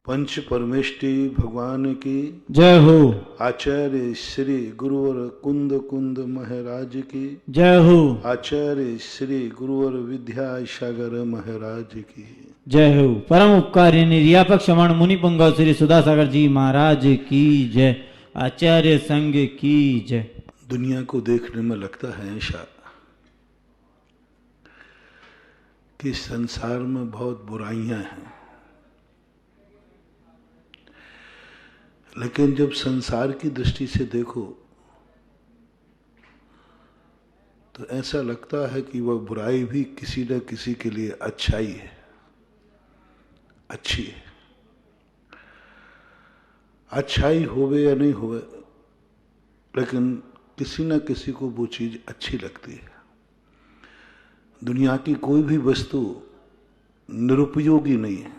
पंच परमेष्टि भगवान की जय हो। आचार्य श्री गुरुवर कुंद कुंद महाराज की जय हो। आचार्य श्री गुरुवर विद्यासागर महाराज की जय हो। परम उपकारी निर्यापक श्रवण मुनि पुंगव श्री सुधासागर जी महाराज की जय। आचार्य संघ की जय। दुनिया को देखने में लगता है ऐसा कि संसार में बहुत बुराइयां हैं, लेकिन जब संसार की दृष्टि से देखो तो ऐसा लगता है कि वह बुराई भी किसी न किसी के लिए अच्छाई है, अच्छी है। अच्छाई होवे या नहीं होवे, लेकिन किसी न किसी को वो चीज अच्छी लगती है। दुनिया की कोई भी वस्तु निरुपयोगी नहीं है।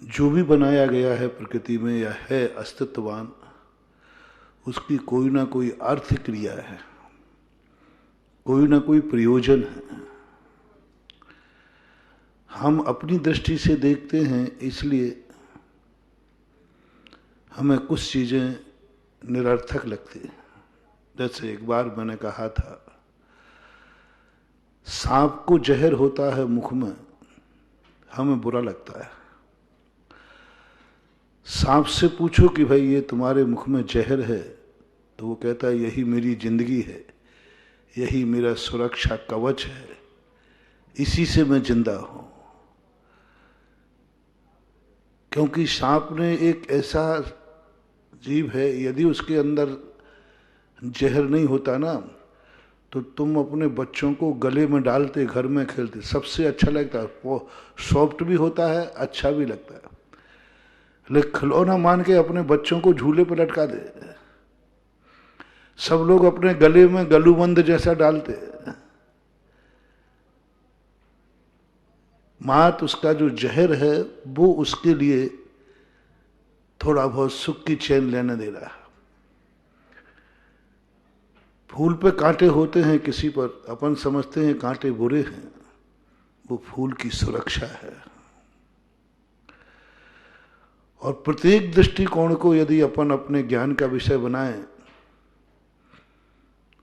जो भी बनाया गया है प्रकृति में या है अस्तित्ववान, उसकी कोई ना कोई अर्थ क्रिया है, कोई ना कोई प्रयोजन है। हम अपनी दृष्टि से देखते हैं, इसलिए हमें कुछ चीजें निरर्थक लगती हैं। जैसे एक बार मैंने कहा था, सांप को जहर होता है मुख में, हमें बुरा लगता है। सांप से पूछो कि भाई ये तुम्हारे मुख में जहर है, तो वो कहता है यही मेरी जिंदगी है, यही मेरा सुरक्षा कवच है, इसी से मैं जिंदा हूं। क्योंकि सांप ने एक ऐसा जीव है, यदि उसके अंदर जहर नहीं होता ना, तो तुम अपने बच्चों को गले में डालते, घर में खेलते, सबसे अच्छा लगता है। वो सॉफ्ट भी होता है, अच्छा भी लगता है। लेकिन खिलौना मान के अपने बच्चों को झूले पर लटका दे, सब लोग अपने गले में गलूबंद जैसा डालते, मात उसका जो जहर है वो उसके लिए थोड़ा बहुत सुख की चैन लेने दे रहा है। फूल पे कांटे होते हैं किसी पर, अपन समझते हैं कांटे बुरे हैं, वो फूल की सुरक्षा है। और प्रत्येक दृष्टिकोण को यदि अपन अपने ज्ञान का विषय बनाएं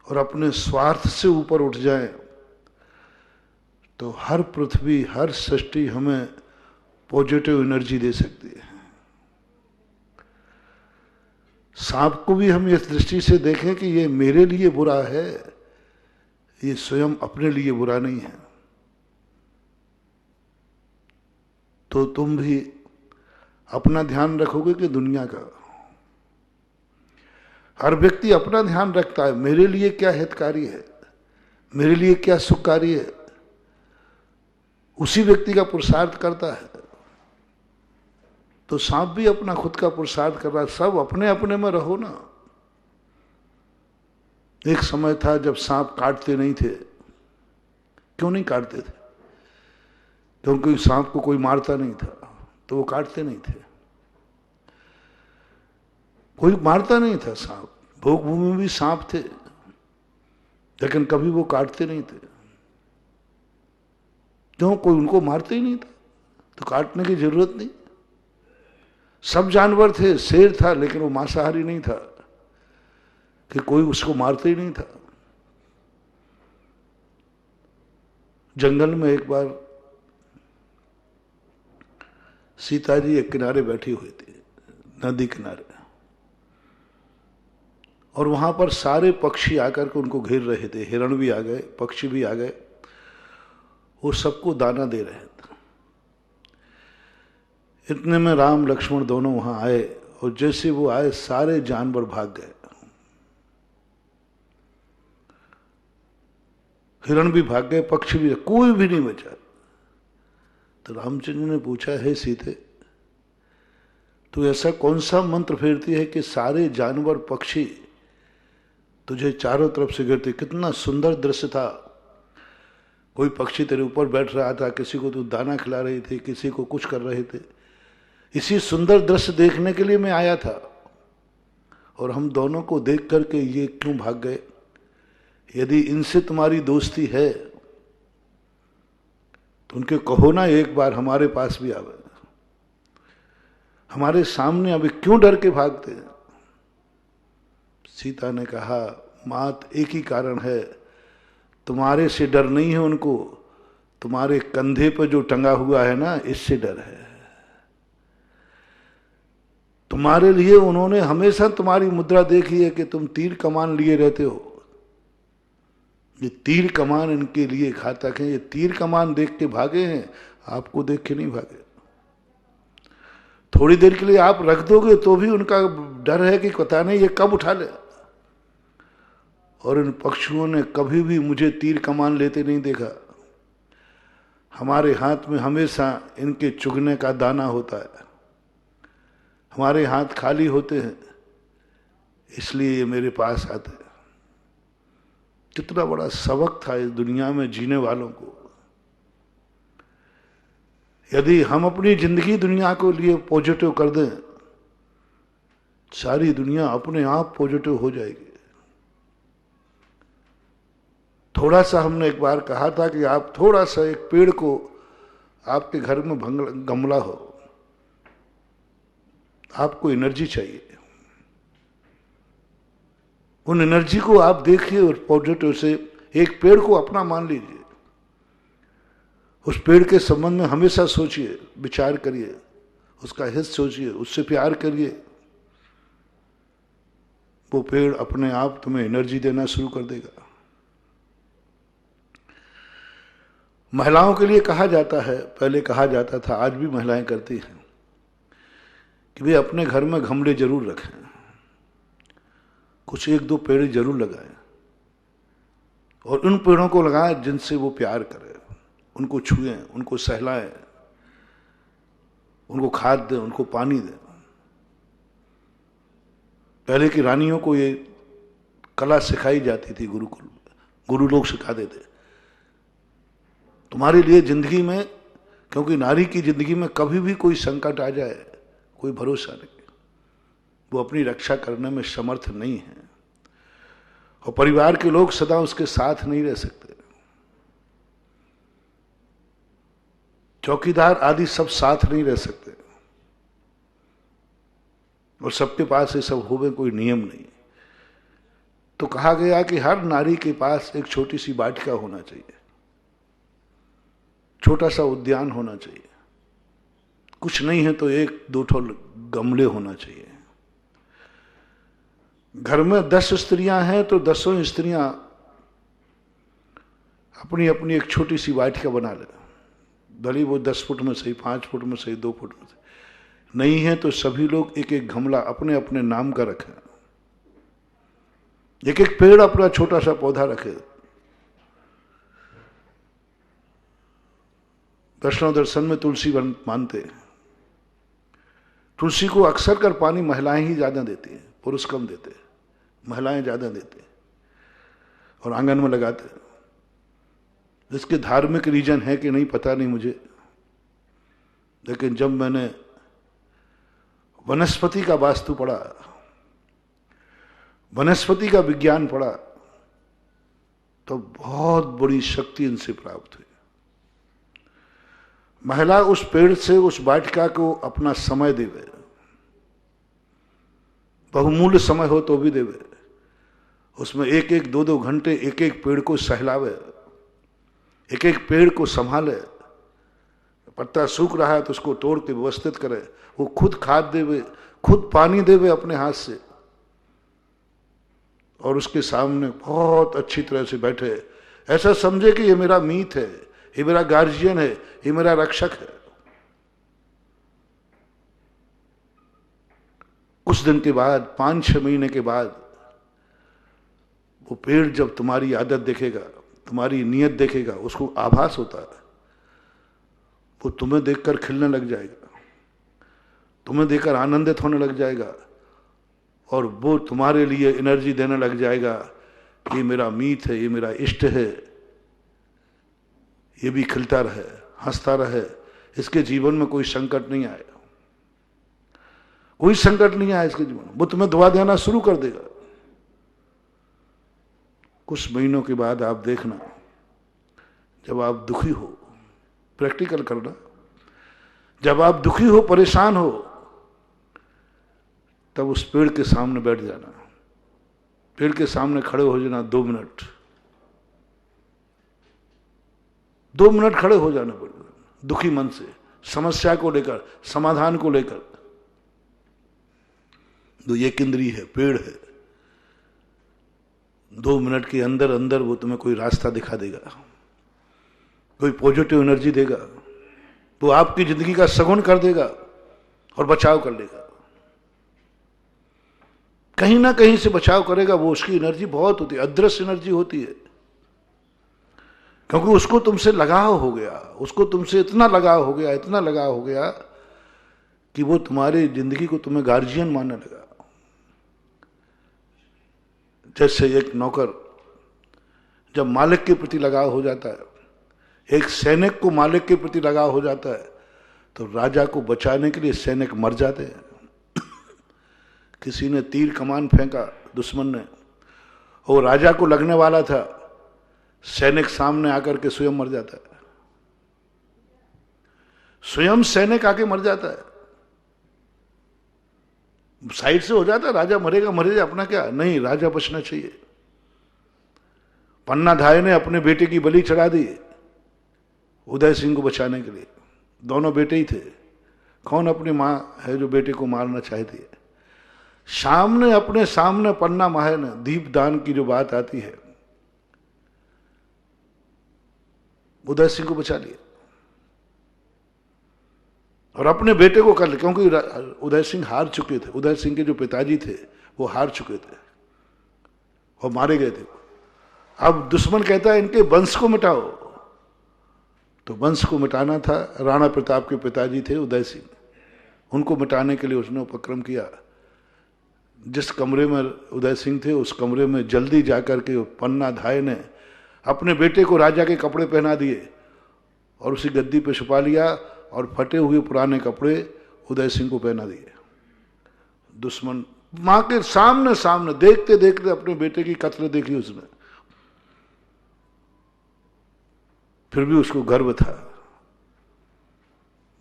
और अपने स्वार्थ से ऊपर उठ जाएं, तो हर पृथ्वी, हर सृष्टि हमें पॉजिटिव एनर्जी दे सकती है। सांप को भी हम इस दृष्टि से देखें कि ये मेरे लिए बुरा है, ये स्वयं अपने लिए बुरा नहीं है, तो तुम भी अपना ध्यान रखोगे कि दुनिया का। हर व्यक्ति अपना ध्यान रखता है, मेरे लिए क्या हितकारी है, मेरे लिए क्या सुखकारी है, उसी व्यक्ति का पुरुषार्थ करता है। तो सांप भी अपना खुद का पुरुषार्थ कर रहा है। सब अपने अपने में रहो ना। एक समय था जब सांप काटते नहीं थे। क्यों नहीं काटते थे? क्योंकि सांप को कोई मारता नहीं था, तो वो काटते नहीं थे। कोई मारता नहीं था सांप, भोग भूमि में भी सांप थे, लेकिन कभी वो काटते नहीं थे। क्यों? कोई उनको मारते ही नहीं था, तो काटने की जरूरत नहीं। सब जानवर थे, शेर था, लेकिन वो मांसाहारी नहीं था कि कोई उसको मारते ही नहीं था। जंगल में एक बार सीता जी एक किनारे बैठी हुई थी, नदी किनारे, और वहां पर सारे पक्षी आकर के उनको घेर रहे थे। हिरण भी आ गए, पक्षी भी आ गए, वो सबको दाना दे रहे थे। इतने में राम लक्ष्मण दोनों वहां आए, और जैसे वो आए सारे जानवर भाग गए। हिरण भी भाग गए, पक्षी भी, कोई भी नहीं बचा। तो रामचंद्र ने पूछा, हे सीते, तू ऐसा कौन सा मंत्र फेरती है कि सारे जानवर पक्षी तुझे चारों तरफ से गिरते? कितना सुंदर दृश्य था। कोई पक्षी तेरे ऊपर बैठ रहा था, किसी को तू दाना खिला रही थी, किसी को कुछ कर रहे थे। इसी सुंदर दृश्य देखने के लिए मैं आया था, और हम दोनों को देख करके ये क्यों भाग गए? यदि इनसे तुम्हारी दोस्ती है तो उनके कहो ना एक बार हमारे पास भी आवे, हमारे सामने अभी क्यों डर के भागते हैं? सीता ने कहा, मात एक ही कारण है, तुम्हारे से डर नहीं है उनको, तुम्हारे कंधे पर जो टंगा हुआ है ना, इससे डर है। तुम्हारे लिए उन्होंने हमेशा तुम्हारी मुद्रा देखी है कि तुम तीर कमान लिए रहते हो। ये तीर कमान इनके लिए घातक है, ये तीर कमान देख के भागे हैं, आपको देख के नहीं भागे। थोड़ी देर के लिए आप रख दोगे तो भी उनका डर है कि पता नहीं ये कब उठा ले। और इन पक्षियों ने कभी भी मुझे तीर कमान लेते नहीं देखा। हमारे हाथ में हमेशा इनके चुगने का दाना होता है, हमारे हाथ खाली होते हैं, इसलिए ये मेरे पास आते हैं। कितना बड़ा सबक था इस दुनिया में जीने वालों को। यदि हम अपनी जिंदगी दुनिया को लिए पॉजिटिव कर दें, सारी दुनिया अपने आप पॉजिटिव हो जाएगी। थोड़ा सा हमने एक बार कहा था कि आप थोड़ा सा एक पेड़ को, आपके घर में गमला हो, आपको एनर्जी चाहिए, उन एनर्जी को आप देखिए और पॉजिटिव से एक पेड़ को अपना मान लीजिए। उस पेड़ के संबंध में हमेशा सोचिए, विचार करिए, उसका हित सोचिए, उससे प्यार करिए। वो पेड़ अपने आप तुम्हें एनर्जी देना शुरू कर देगा। महिलाओं के लिए कहा जाता है, पहले कहा जाता था, आज भी महिलाएं करती हैं, कि वे अपने घर में गमले जरूर रखें, कुछ एक दो पेड़ जरूर लगाएं, और उन पेड़ों को लगाएं जिनसे वो प्यार करें, उनको छुएं, उनको सहलाएं, उनको खाद दें, उनको पानी दें। पहले की रानियों को ये कला सिखाई जाती थी, गुरुकुल में गुरु लोग सिखा देते। तुम्हारे लिए जिंदगी में, क्योंकि नारी की जिंदगी में कभी भी कोई संकट आ जाए, कोई भरोसा नहीं, वो अपनी रक्षा करने में समर्थ नहीं है, और परिवार के लोग सदा उसके साथ नहीं रह सकते। चौकीदार आदि सब साथ नहीं रह सकते, और सबके पास ये सब होवे कोई नियम नहीं। तो कहा गया कि हर नारी के पास एक छोटी सी वाटिका होना चाहिए, छोटा सा उद्यान होना चाहिए, कुछ नहीं है तो एक दो ठो गमले होना चाहिए। घर में 10 स्त्रियां हैं तो 10 स्त्रियां अपनी अपनी एक छोटी सी वाटिका बना ले, भले वो 10 फुट में सही, 5 फुट में सही, 2 फुट में सही। नहीं है तो सभी लोग एक एक गमला अपने अपने नाम का रखें, एक एक पेड़ अपना छोटा सा पौधा रखे। वैष्णव दर्शन में तुलसी मानते हैं। तुलसी को अक्सर कर पानी महिलाएं ही ज्यादा देती हैं, पुरुष कम देते हैं, महिलाएं ज्यादा देते हैं और आंगन में लगाते हैं। इसके धार्मिक रीजन है कि नहीं पता नहीं मुझे, लेकिन जब मैंने वनस्पति का वास्तु पढ़ा, वनस्पति का विज्ञान पढ़ा, तो बहुत बड़ी शक्ति इनसे प्राप्त हुई। महिला उस पेड़ से उस वाटिका को अपना समय देवे, बहुमूल्य समय हो तो भी देवे, उसमें एक एक 2-2 घंटे एक एक पेड़ को सहलावे, एक एक पेड़ को संभाले। पत्ता सूख रहा है तो उसको तोड़ के व्यवस्थित करे, वो खुद खाद देवे, खुद पानी देवे अपने हाथ से, और उसके सामने बहुत अच्छी तरह से बैठे, ऐसा समझे कि ये मेरा मीत है, ये मेरा गार्जियन है, ये मेरा रक्षक है। कुछ दिन के बाद, 5-6 महीने के बाद, वो पेड़ जब तुम्हारी आदत देखेगा, तुम्हारी नियत देखेगा, उसको आभास होता है, वो तुम्हें देखकर खिलने लग जाएगा, तुम्हें देखकर आनंदित होने लग जाएगा, और वो तुम्हारे लिए एनर्जी देने लग जाएगा कि ये मेरा मीत है, ये मेरा इष्ट है, ये भी खिलता रहे, हंसता रहे, इसके जीवन में कोई संकट नहीं आए, कोई संकट नहीं आया इसके जीवन में। वो तुम्हें दुआ देना शुरू कर देगा। कुछ महीनों के बाद आप देखना, जब आप दुखी हो, प्रैक्टिकल करना। जब आप दुखी हो, परेशान हो, तब उस पेड़ के सामने बैठ जाना, पेड़ के सामने खड़े हो जाना 2 मिनट, 2 मिनट खड़े हो जाना पड़ेगा दुखी मन से, समस्या को लेकर, समाधान को लेकर। तो ये इंद्रिय है, पेड़ है, 2 मिनट के अंदर अंदर वो तुम्हें कोई रास्ता दिखा देगा, कोई पॉजिटिव एनर्जी देगा, वो आपकी जिंदगी का सगुन कर देगा और बचाव कर लेगा। कहीं ना कहीं से बचाव करेगा। वो उसकी एनर्जी बहुत होती है, अदृश्य एनर्जी होती है, क्योंकि उसको तुमसे लगाव हो गया, उसको तुमसे इतना लगाव हो गया, इतना लगाव हो गया कि वो तुम्हारी जिंदगी को तुम्हें गार्जियन मानने लगा। जैसे एक नौकर जब मालिक के प्रति लगाव हो जाता है, एक सैनिक को मालिक के प्रति लगाव हो जाता है, तो राजा को बचाने के लिए सैनिक मर जाते हैं। किसी ने तीर कमान फेंका दुश्मन ने, और राजा को लगने वाला था, सैनिक सामने आकर के स्वयं मर जाता है, स्वयं सैनिक आके मर जाता है। साइड से हो जाता है, राजा मरेगा मरेगा, अपना क्या, नहीं, राजा बचना चाहिए। पन्ना धाय ने अपने बेटे की बलि चढ़ा दी उदय सिंह को बचाने के लिए। दोनों बेटे ही थे, कौन अपनी मां है जो बेटे को मारना चाहती है। सामने, अपने सामने पन्ना माहे ने दीप दान की जो बात आती है, उदय सिंह को बचा लिया और अपने बेटे को कर लिया, क्योंकि उदय सिंह हार चुके थे। उदय सिंह के जो पिताजी थे वो हार चुके थे और मारे गए थे। अब दुश्मन कहता है इनके वंश को मिटाओ, तो वंश को मिटाना था। राणा प्रताप के पिताजी थे उदय सिंह, उनको मिटाने के लिए उसने उपक्रम किया। जिस कमरे में उदय सिंह थे उस कमरे में जल्दी जाकर के पन्ना धाय ने अपने बेटे को राजा के कपड़े पहना दिए और उसी गद्दी पे छुपा लिया और फटे हुए पुराने कपड़े उदय सिंह को पहना दिए। दुश्मन मां के सामने सामने देखते देखते अपने बेटे की कत्ल देखी उसने, फिर भी उसको गर्व था,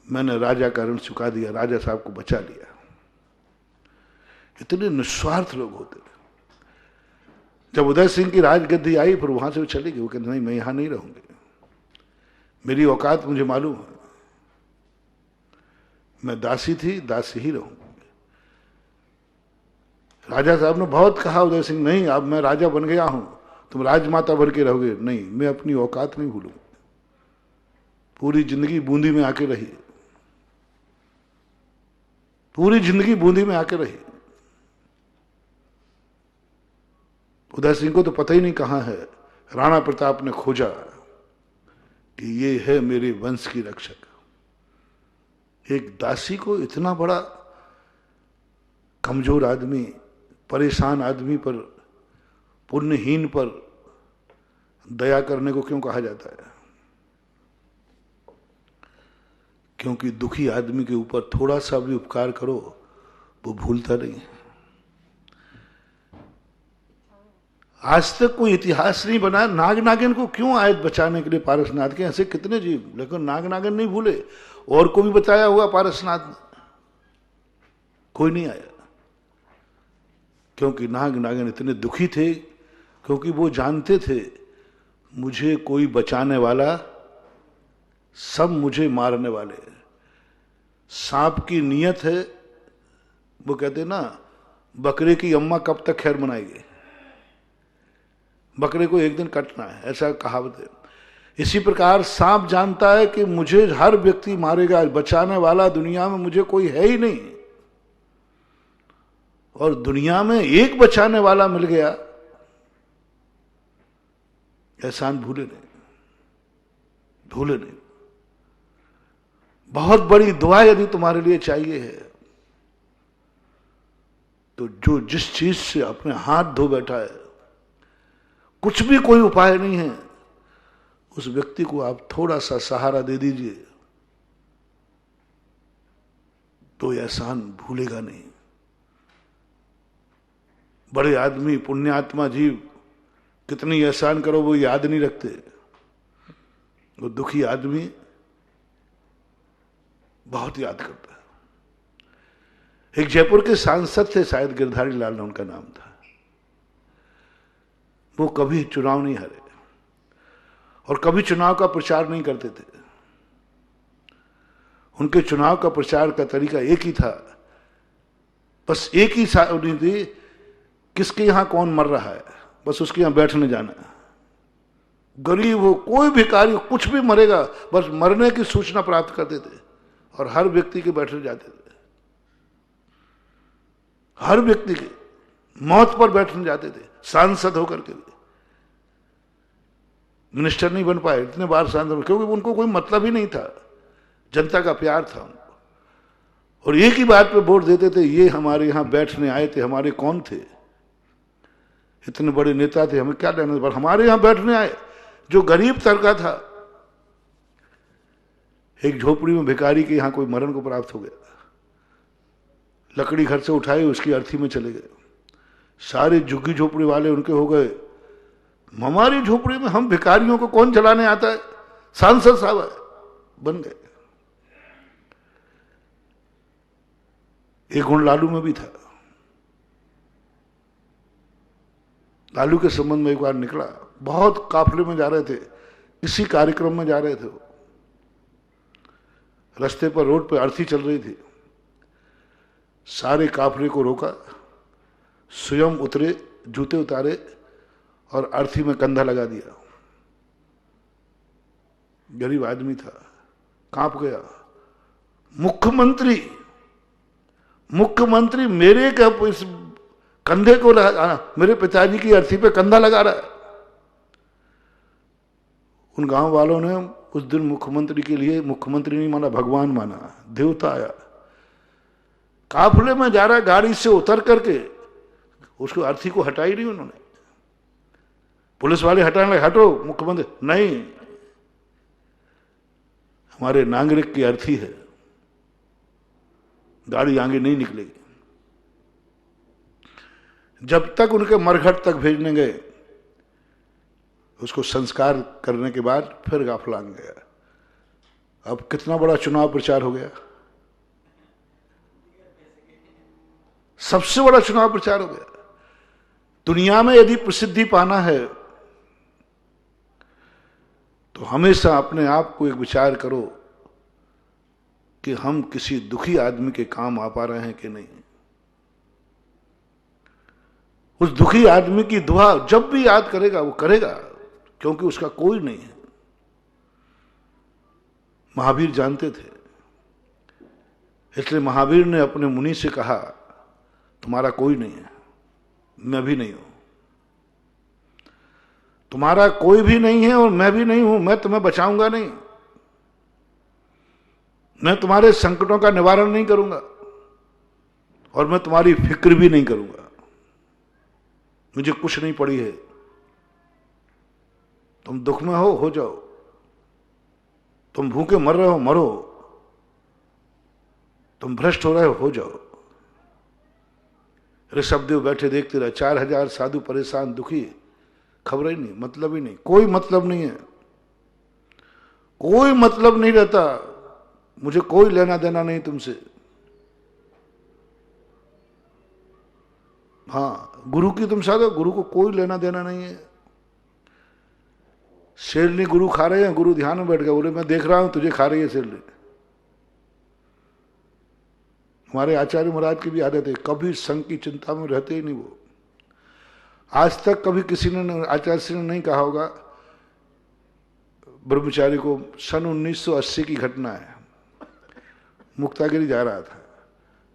मैंने राजा का ऋण चुका दिया, राजा साहब को बचा लिया। इतने निस्वार्थ लोग होते। जब उदय सिंह की राजगद्दी आई, फिर वहां से वो चले गए। वो कहते नहीं, मैं यहां नहीं रहूंगी, मेरी औकात मुझे मालूम है, मैं दासी थी, दासी ही रहूंगी। राजा साहब ने बहुत कहा उदय सिंह, नहीं अब मैं राजा बन गया हूं, तुम राजमाता बन के रहोगे। नहीं, मैं अपनी औकात नहीं भूलूंगा। पूरी जिंदगी बूंदी में आके रही, पूरी जिंदगी बूंदी में आके रही। उदय सिंह को तो पता ही नहीं कहां है। राणा प्रताप ने खोजा कि ये है मेरे वंश की रक्षक। एक दासी को इतना बड़ा कमजोर आदमी, परेशान आदमी पर, पुण्यहीन पर दया करने को क्यों कहा जाता है? क्योंकि दुखी आदमी के ऊपर थोड़ा सा भी उपकार करो वो भूलता नहीं है। आज तक कोई इतिहास नहीं बना नाग नागिन को क्यों आए बचाने के लिए पारसनाथ के। ऐसे कितने जीव, लेकिन नाग नागिन नहीं भूले। और को भी बताया हुआ पारसनाथ ने, कोई नहीं आया। क्योंकि नाग नागिन इतने दुखी थे, क्योंकि वो जानते थे मुझे कोई बचाने वाला, सब मुझे मारने वाले। सांप की नियत है, वो कहते ना बकरे की अम्मा कब तक खैर मनाएगी, बकरे को एक दिन कटना है, ऐसा कहावत है। इसी प्रकार सांप जानता है कि मुझे हर व्यक्ति मारेगा, बचाने वाला दुनिया में मुझे कोई है ही नहीं। और दुनिया में एक बचाने वाला मिल गया, एहसान भूले नहीं, भूले नहीं। बहुत बड़ी दुआ यदि तुम्हारे लिए चाहिए है तो जो जिस चीज से अपने हाथ धो बैठा है, कुछ भी कोई उपाय नहीं है, उस व्यक्ति को आप थोड़ा सा सहारा दे दीजिए तो एहसान भूलेगा नहीं। बड़े आदमी, पुण्यात्मा जीव कितनी एहसान करो वो याद नहीं रखते। वो दुखी आदमी बहुत याद करता है। एक जयपुर के सांसद थे, शायद गिरधारी लाल उनका नाम था। वो कभी चुनाव नहीं हारे और कभी चुनाव का प्रचार नहीं करते थे। उनके चुनाव का प्रचार का तरीका एक ही था, बस एक ही थी, किसके यहां कौन मर रहा है, बस उसके यहां बैठने जाना। गरीब हो, कोई भिखारी हो, कुछ भी मरेगा, बस मरने की सूचना प्राप्त करते थे और हर व्यक्ति के बैठने जाते थे। हर व्यक्ति के मौत पर बैठने जाते थे, सांसद होकर के भी। मिनिस्टर नहीं बन पाए इतने बार सांसद, क्योंकि उनको कोई मतलब ही नहीं था, जनता का प्यार था उनको। और एक ही बात पे वोट देते थे, ये हमारे यहां बैठने आए थे, हमारे कौन थे, इतने बड़े नेता थे, हमें क्या लेना, पर हमारे यहां बैठने आए। जो गरीब तबका था, एक झोपड़ी में भिखारी के यहां कोई मरण को प्राप्त हो गया, लकड़ी घर से उठाई, उसकी अर्थी में चले गए। सारे झुग्गी झोपड़ी वाले उनके हो गए, हमारी झोपड़ी में हम भिखारियों को कौन चलाने आता है, सांसद साहब है, बन गए। एक गुण लालू में भी था। लालू के संबंध में एक बार निकला, बहुत काफले में जा रहे थे, इसी कार्यक्रम में जा रहे थे वो। रास्ते पर रोड पर अर्थी चल रही थी, सारे काफले को रोका, स्वयं उतरे, जूते उतारे और अर्थी में कंधा लगा दिया। गरीब आदमी था, कांप गया। मुख्यमंत्री मेरे इस कंधे को मेरे पिताजी की अर्थी पे कंधा लगा रहा है। उन गांव वालों ने उस दिन मुख्यमंत्री के लिए, मुख्यमंत्री नहीं माना, भगवान माना, देवता आया। काफले में जा रहा, गाड़ी से उतर करके उसको अर्थी को हटाई नहीं उन्होंने। पुलिस वाले हटाने लगे, हटो मुख्यमंत्री, नहीं, हमारे नागरिक की अर्थी है, गाड़ी आगे नहीं निकलेगी। जब तक उनके मरघट तक भेजने गए, उसको संस्कार करने के बाद फिर गाफलांग गया। अब कितना बड़ा चुनाव प्रचार हो गया, सबसे बड़ा चुनाव प्रचार हो गया। दुनिया में यदि प्रसिद्धि पाना है तो हमेशा अपने आप को एक विचार करो कि हम किसी दुखी आदमी के काम आ पा रहे हैं कि नहीं। उस दुखी आदमी की दुआ जब भी याद करेगा वो करेगा, क्योंकि उसका कोई नहीं है। महावीर जानते थे, इसलिए महावीर ने अपने मुनि से कहा, तुम्हारा कोई नहीं है, मैं भी नहीं हूं। तुम्हारा कोई भी नहीं है और मैं भी नहीं हूं, मैं तुम्हें बचाऊंगा नहीं, मैं तुम्हारे संकटों का निवारण नहीं करूंगा और मैं तुम्हारी फिक्र भी नहीं करूंगा। मुझे कुछ नहीं पड़ी है, तुम दुख में हो जाओ, तुम भूखे मर रहे हो, मरो, तुम भ्रष्ट हो रहे हो जाओ। ऋषभदेव बैठे देखते रहे, 4000 साधु परेशान दुखी, खबर ही नहीं, मतलब ही नहीं, कोई मतलब नहीं है, कोई मतलब नहीं रहता, मुझे कोई लेना देना नहीं तुमसे। हाँ, गुरु की तुम साधो, गुरु को कोई लेना देना नहीं है। शेरनी गुरु खा रहे हैं, गुरु ध्यान में बैठ गए, बोले मैं देख रहा हूं तुझे खा रही है शेरनी। हमारे आचार्य महाराज की भी आदत है, कभी संघ की चिंता में रहते ही नहीं वो। आज तक कभी किसी ने, आचार्य ने नहीं कहा होगा, ब्रह्मचारी को, सन 1980 की घटना है, मुक्तागिरी जा रहा था,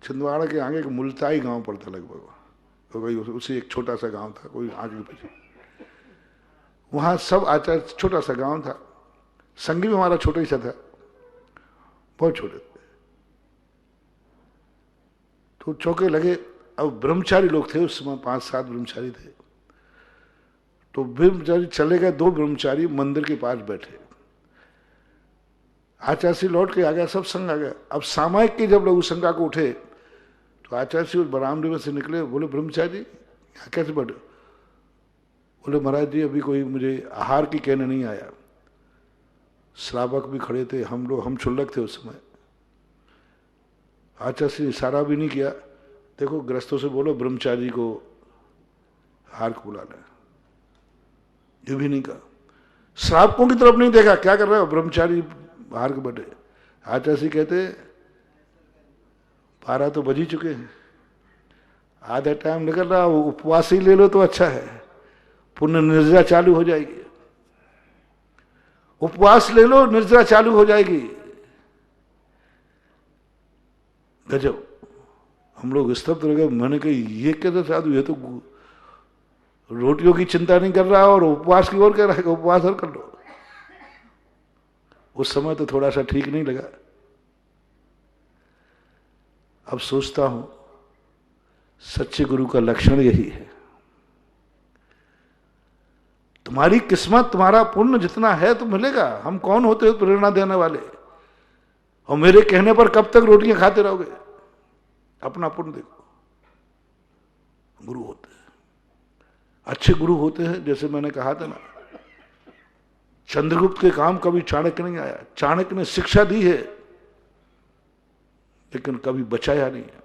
छिंदवाड़ा के आगे एक मुल्ताई गांव पड़ता लगभग, तो भाई उसी एक छोटा सा गांव था, कोई आगे पीछे, वहां सब आचार्य, छोटा सा गांव था, संगी भी हमारा छोटा ही सा था, बहुत छोटे थे। तो चौके लगे, अब ब्रह्मचारी लोग थे उस समय, 5-7 ब्रह्मचारी थे। तो ब्रह्मचारी चले गए, 2 ब्रह्मचारी मंदिर के पास बैठे, आचार्य श्री लौट के आ गया, सब संग आ गया। अब सामायिक की जब लघु संज्ञा को उठे तो आचार्य श्री बरामदेव से निकले, बोले ब्रह्मचारी यहाँ कैसे बैठे? बोले महाराज जी अभी कोई मुझे आहार की कहने नहीं आया, श्रावक भी खड़े थे, हम क्षुल्लक थे उस समय, आचार्य से इशारा भी नहीं किया, देखो गृहस्थों से बोलो ब्रह्मचारी को हार को बुला लें, ये भी नहीं कहा। श्रावकों की तरफ नहीं देखा, क्या कर रहे हो ब्रह्मचारी हार के बटे। आचार्य से कहते 12 तो बज ही चुके हैं, आधा टाइम निकल रहा, उपवास ही ले लो तो अच्छा है, पुण्य निर्जरा चालू हो जाएगी। उपवास ले लो, निर्जरा चालू हो जाएगी। गजब, हम लोग स्तब्ध रह गए। मैंने कहा ये कैसे साधु, ये तो रोटियों की चिंता नहीं कर रहा और उपवास की ओर कह रहा है, उपवास और कर लो। उस समय तो थोड़ा सा ठीक नहीं लगा। अब सोचता हूं सच्चे गुरु का लक्षण यही है। तुम्हारी किस्मत, तुम्हारा पुण्य जितना है तो मिलेगा। हम कौन होते हो प्रेरणा देने वाले, और मेरे कहने पर कब तक रोटियां खाते रहोगे। अपना पुण्य देखो। गुरु होते हैं, अच्छे गुरु होते हैं। जैसे मैंने कहा था ना, चंद्रगुप्त के काम कभी चाणक्य नहीं आया। चाणक्य ने शिक्षा दी है लेकिन कभी बचाया नहीं है।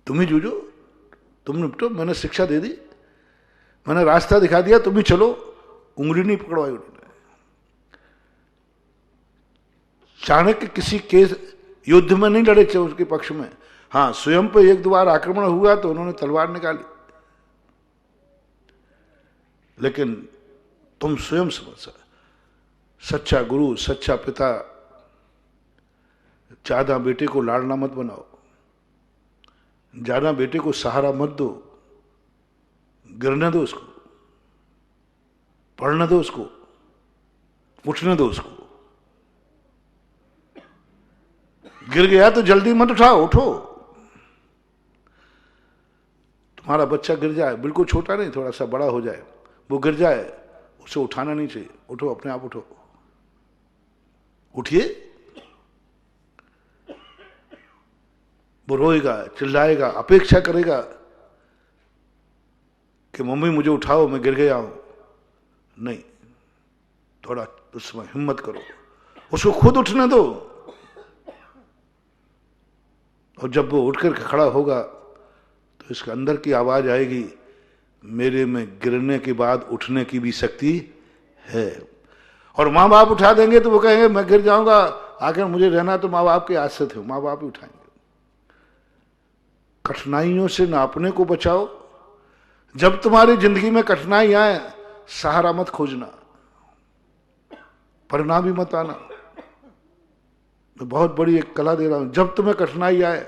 तुम ही जूझो, तुम निपटो। मैंने शिक्षा दे दी, मैंने रास्ता दिखा दिया, तुम ही चलो। उंगली नहीं पकड़वाई उन्होंने। चाणक्य किसी केस युद्ध में नहीं लड़े थे उसके पक्ष में। हाँ, स्वयं पे एक दो बार आक्रमण हुआ तो उन्होंने तलवार निकाली, लेकिन तुम स्वयं समझ। सच्चा गुरु, सच्चा पिता, ज्यादा बेटे को लाड़ना मत बनाओ, ज्यादा बेटे को सहारा मत दो, गिरने दो उसको, पढ़ने दो उसको, उठने दो उसको। गिर गया तो जल्दी मत उठाओ, उठो। तुम्हारा बच्चा गिर जाए, बिल्कुल छोटा नहीं, थोड़ा सा बड़ा हो जाए, वो गिर जाए, उसे उठाना नहीं चाहिए। उठो, अपने आप उठो, उठिए। वो रोएगा, चिल्लाएगा, अपेक्षा करेगा कि मम्मी मुझे उठाओ, मैं गिर गया हूं। नहीं, थोड़ा उसमें हिम्मत करो, उसको खुद उठने दो। और जब वो उठकर खड़ा होगा तो इसके अंदर की आवाज आएगी, मेरे में गिरने के बाद उठने की भी शक्ति है। और माँ बाप उठा देंगे तो वो कहेंगे मैं गिर जाऊंगा, आखिर मुझे रहना तो माँ बाप के आश्रित हो, माँ बाप ही उठाएंगे। कठिनाइयों से ना अपने को बचाओ। जब तुम्हारी जिंदगी में कठिनाई आए, सहारा मत खोजना, परिणाम भी मत आना। मैं बहुत बड़ी एक कला दे रहा हूं। जब तुम्हें कठिनाई आए,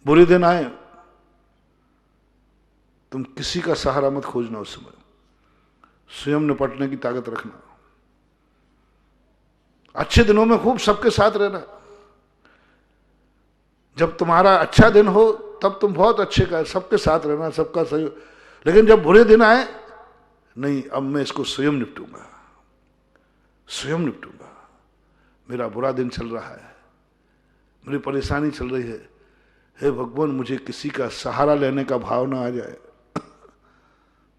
बुरे दिन आए, तुम किसी का सहारा मत खोजना। उस समय स्वयं निपटने की ताकत रखना। अच्छे दिनों में खूब सबके साथ रहना। जब तुम्हारा अच्छा दिन हो तब तुम बहुत अच्छे का सबके साथ रहना, सबका सहयोग। लेकिन जब बुरे दिन आए, नहीं, अब मैं इसको स्वयं निपटूंगा, स्वयं निपटूंगा। मेरा बुरा दिन चल रहा है, मेरी परेशानी चल रही है, हे भगवान मुझे किसी का सहारा लेने का भाव ना आ जाए।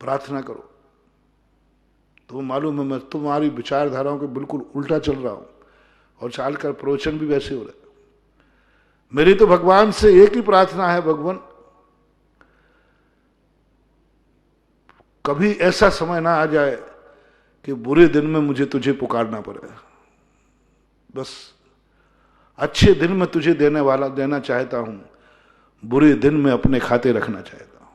प्रार्थना करो। तो मालूम है मैं तुम्हारी विचारधाराओं के बिल्कुल उल्टा चल रहा हूं और चाल कर प्रवचन भी वैसे हो रहे। मेरी तो भगवान से एक ही प्रार्थना है, भगवान कभी ऐसा समय ना आ जाए कि बुरे दिन में मुझे तुझे पुकारना पड़े। बस अच्छे दिन में तुझे देना चाहता हूं, बुरे दिन में अपने खाते रखना चाहता हूं।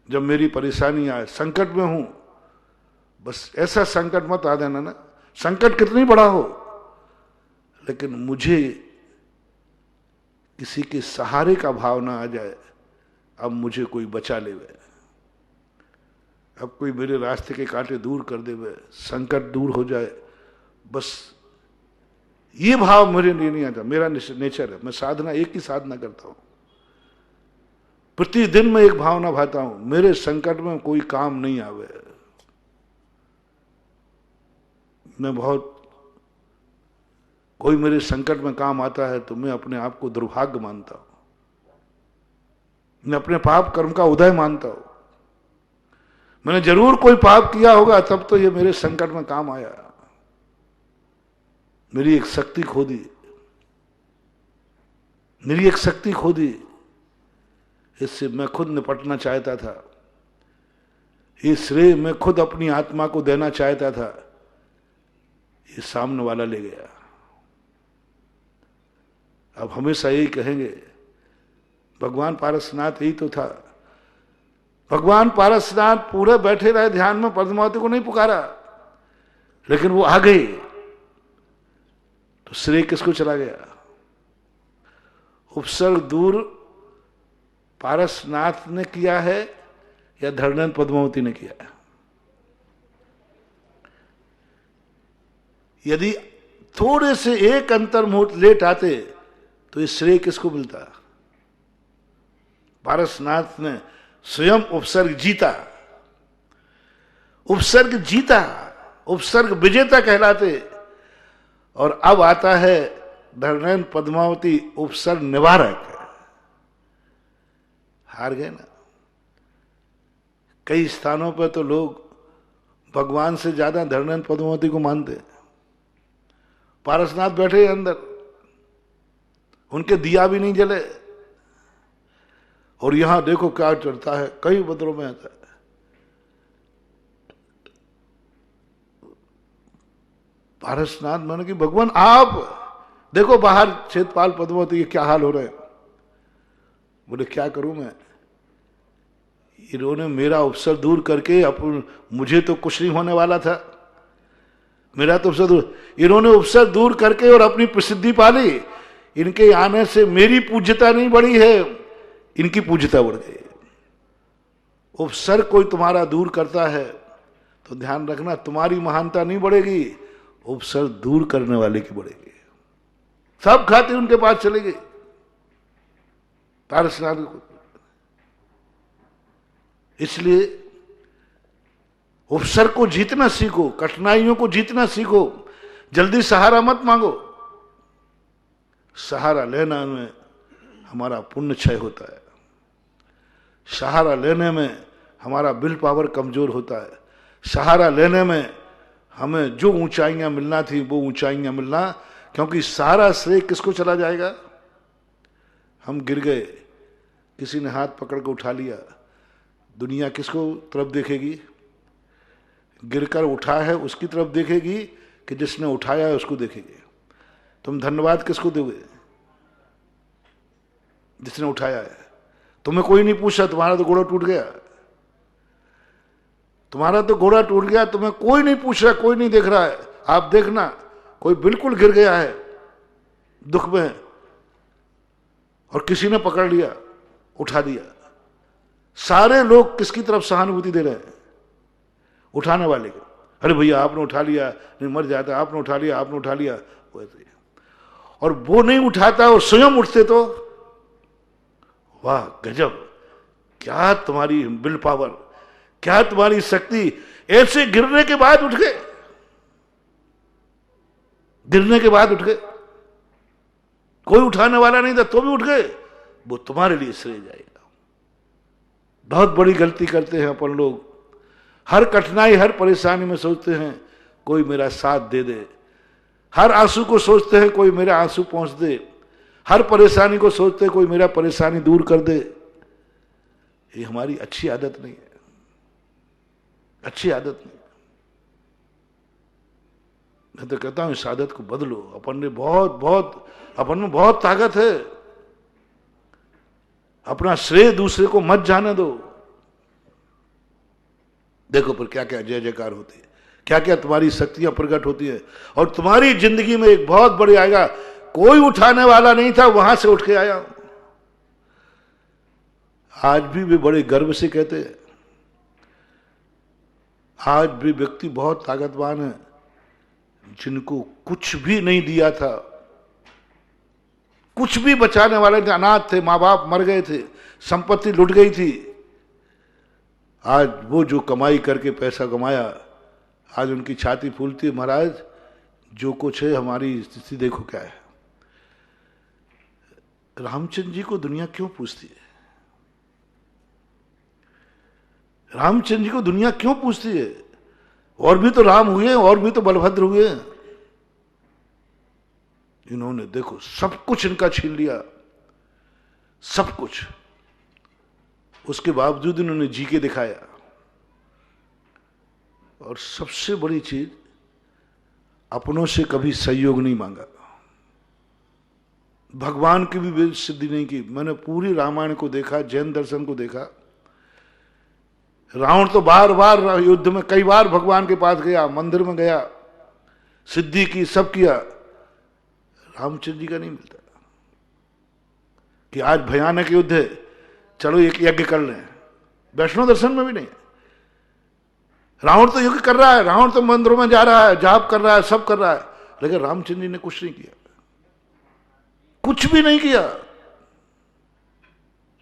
जब मेरी परेशानी आए, संकट में हूं, बस ऐसा संकट मत आ देना ना, संकट कितनी बड़ा हो, लेकिन मुझे किसी के सहारे का भाव ना आ जाए। अब मुझे कोई बचा लेवे, अब कोई मेरे रास्ते के कांटे दूर कर देवे, संकट दूर हो जाए, बस ये भाव मेरे लिए नहीं आता। मेरा नेचर है, मैं साधना एक ही साधना करता हूं, प्रतिदिन मैं एक भावना भाता हूं, मेरे संकट में कोई काम नहीं आवे। मैं बहुत, कोई मेरे संकट में काम आता है तो मैं अपने आप को दुर्भाग्य मानता हूं, मैं अपने पाप कर्म का उदय मानता हूं। मैंने जरूर कोई पाप किया होगा तब तो ये मेरे संकट में काम आया, मेरी एक शक्ति खो दी, मेरी एक शक्ति खो दी, इससे मैं खुद निपटना चाहता था, ये श्रेय मैं खुद अपनी आत्मा को देना चाहता था, ये सामने वाला ले गया। अब हमेशा यही कहेंगे, भगवान पारसनाथ यही तो था। भगवान पारसनाथ पूरे बैठे रहे ध्यान में, पद्मावती को नहीं पुकारा, लेकिन वो आ गई तो श्रेय किसको चला गया? उपसर्ग दूर पारसनाथ ने किया है या धरणन पद्मावती ने किया है? यदि थोड़े से एक अंतर मुहूर्त लेट आते तो ये श्रेय किसको मिलता? पारसनाथ ने स्वयं उपसर्ग जीता, उपसर्ग जीता, उपसर्ग विजेता कहलाते। और अब आता है धरणन पद्मावती उपसर्ग निवारक। हार गए ना। कई स्थानों पर तो लोग भगवान से ज्यादा धरणन पद्मावती को मानते। पारसनाथ बैठे अंदर, उनके दिया भी नहीं जले, और यहां देखो क्या चलता है, कई मंदिरों में आता है। पारसनाथ माने कि भगवान आप देखो बाहर क्षेत्रपाल पद्मावती के क्या हाल हो रहे हैं। बोले क्या करूं मैं, इन्होंने मेरा उपसर दूर करके मुझे तो कुछ नहीं होने वाला था, मेरा तो उपसर दूर, इन्होंने उपसर दूर करके और अपनी प्रसिद्धि पाली। इनके आने से मेरी पूज्यता नहीं बढ़ी है, इनकी पूज्यता बढ़ गई। उपसर कोई तुम्हारा दूर करता है तो ध्यान रखना तुम्हारी महानता नहीं बढ़ेगी, उपसर दूर करने वाले की बढ़ेगी। सब खाते उनके पास चले गए पारसनाथ को। इसलिए उपसर को जीतना सीखो, कठिनाइयों को जीतना सीखो, जल्दी सहारा मत मांगो। सहारा लेना में हमारा पुण्य क्षय होता है, सहारा लेने में हमारा विल पावर कमजोर होता है, सहारा लेने में हमें जो ऊंचाइयां मिलना थी वो ऊंचाइयां मिलना, क्योंकि सारा श्रेय किसको चला जाएगा? हम गिर गए, किसी ने हाथ पकड़ के उठा लिया, दुनिया किसको तरफ देखेगी? गिरकर उठा है उसकी तरफ देखेगी कि जिसने उठाया है उसको देखेगी? तुम धन्यवाद किसको दोगे? जिसने उठाया है। तुम्हें कोई नहीं पूछा, तुम्हारा तो घोड़ा टूट गया, तुम्हारा तो घोड़ा टूट गया, तुम्हें कोई नहीं पूछ रहा, कोई नहीं देख रहा है। आप देखना, कोई बिल्कुल गिर गया है दुख में और किसी ने पकड़ लिया, उठा दिया, सारे लोग किसकी तरफ सहानुभूति दे रहे हैं? उठाने वाले के। अरे भैया आपने उठा लिया, नहीं मर जाता, आपने उठा लिया, आपने उठा लिया, वैसे। और वो नहीं उठाता और स्वयं उठते तो वाह गजब, क्या तुम्हारी विल पावर, क्या तुम्हारी शक्ति। ऐसे गिरने के बाद उठ गए, गिरने के बाद उठ गए, कोई उठाने वाला नहीं था तो भी उठ गए, वो तुम्हारे लिए श्रेय जाएगा। बहुत बड़ी गलती करते हैं अपन लोग, हर कठिनाई हर परेशानी में सोचते हैं कोई मेरा साथ दे दे, हर आंसू को सोचते हैं कोई मेरा आंसू पहुंच दे, हर परेशानी को सोचते हैं कोई मेरा परेशानी दूर कर दे। ये हमारी अच्छी आदत नहीं है, अच्छी आदत नहीं। मैं तो कहता हूं इस आदत को बदलो। अपन ने अपन में बहुत ताकत है, अपना श्रेय दूसरे को मत जाने दो। देखो पर क्या क्या जय जयकार होती है, क्या क्या तुम्हारी शक्तियां प्रकट होती है, और तुम्हारी जिंदगी में एक बहुत बड़ी आएगा, कोई उठाने वाला नहीं था, वहां से उठ के आया। आज भी वे बड़े गर्व से कहते हैं, आज भी व्यक्ति बहुत ताकतवान है जिनको कुछ भी नहीं दिया था, कुछ भी बचाने वाले थे, अनाथ थे, मां बाप मर गए थे, संपत्ति लुट गई थी। आज वो जो कमाई करके पैसा कमाया, आज उनकी छाती फूलती है, महाराज जो कुछ है हमारी स्थिति देखो क्या है। रामचंद्र जी को दुनिया क्यों पूछती है? रामचंद्र जी को दुनिया क्यों पूछती है? और भी तो राम हुए, और भी तो बलभद्र हुए, इन्होंने देखो सब कुछ इनका छीन लिया, सब कुछ। उसके बावजूद इन्होंने जी के दिखाया। और सबसे बड़ी चीज, अपनों से कभी सहयोग नहीं मांगा, भगवान की भी सिद्धि नहीं की। मैंने पूरी रामायण को देखा, जैन दर्शन को देखा। रावण तो बार बार युद्ध में कई बार भगवान के पास गया, मंदिर में गया, सिद्धि की, सब किया। रामचंद्र जी का नहीं मिलता कि आज भयानक युद्ध है, चलो एक यज्ञ कर लें। वैष्णव दर्शन में भी नहीं। रावण तो यज्ञ कर रहा है, रावण तो मंदिरों में जा रहा है, जाप कर रहा है, सब कर रहा है, लेकिन रामचंद्र जी ने कुछ नहीं किया, कुछ भी नहीं किया।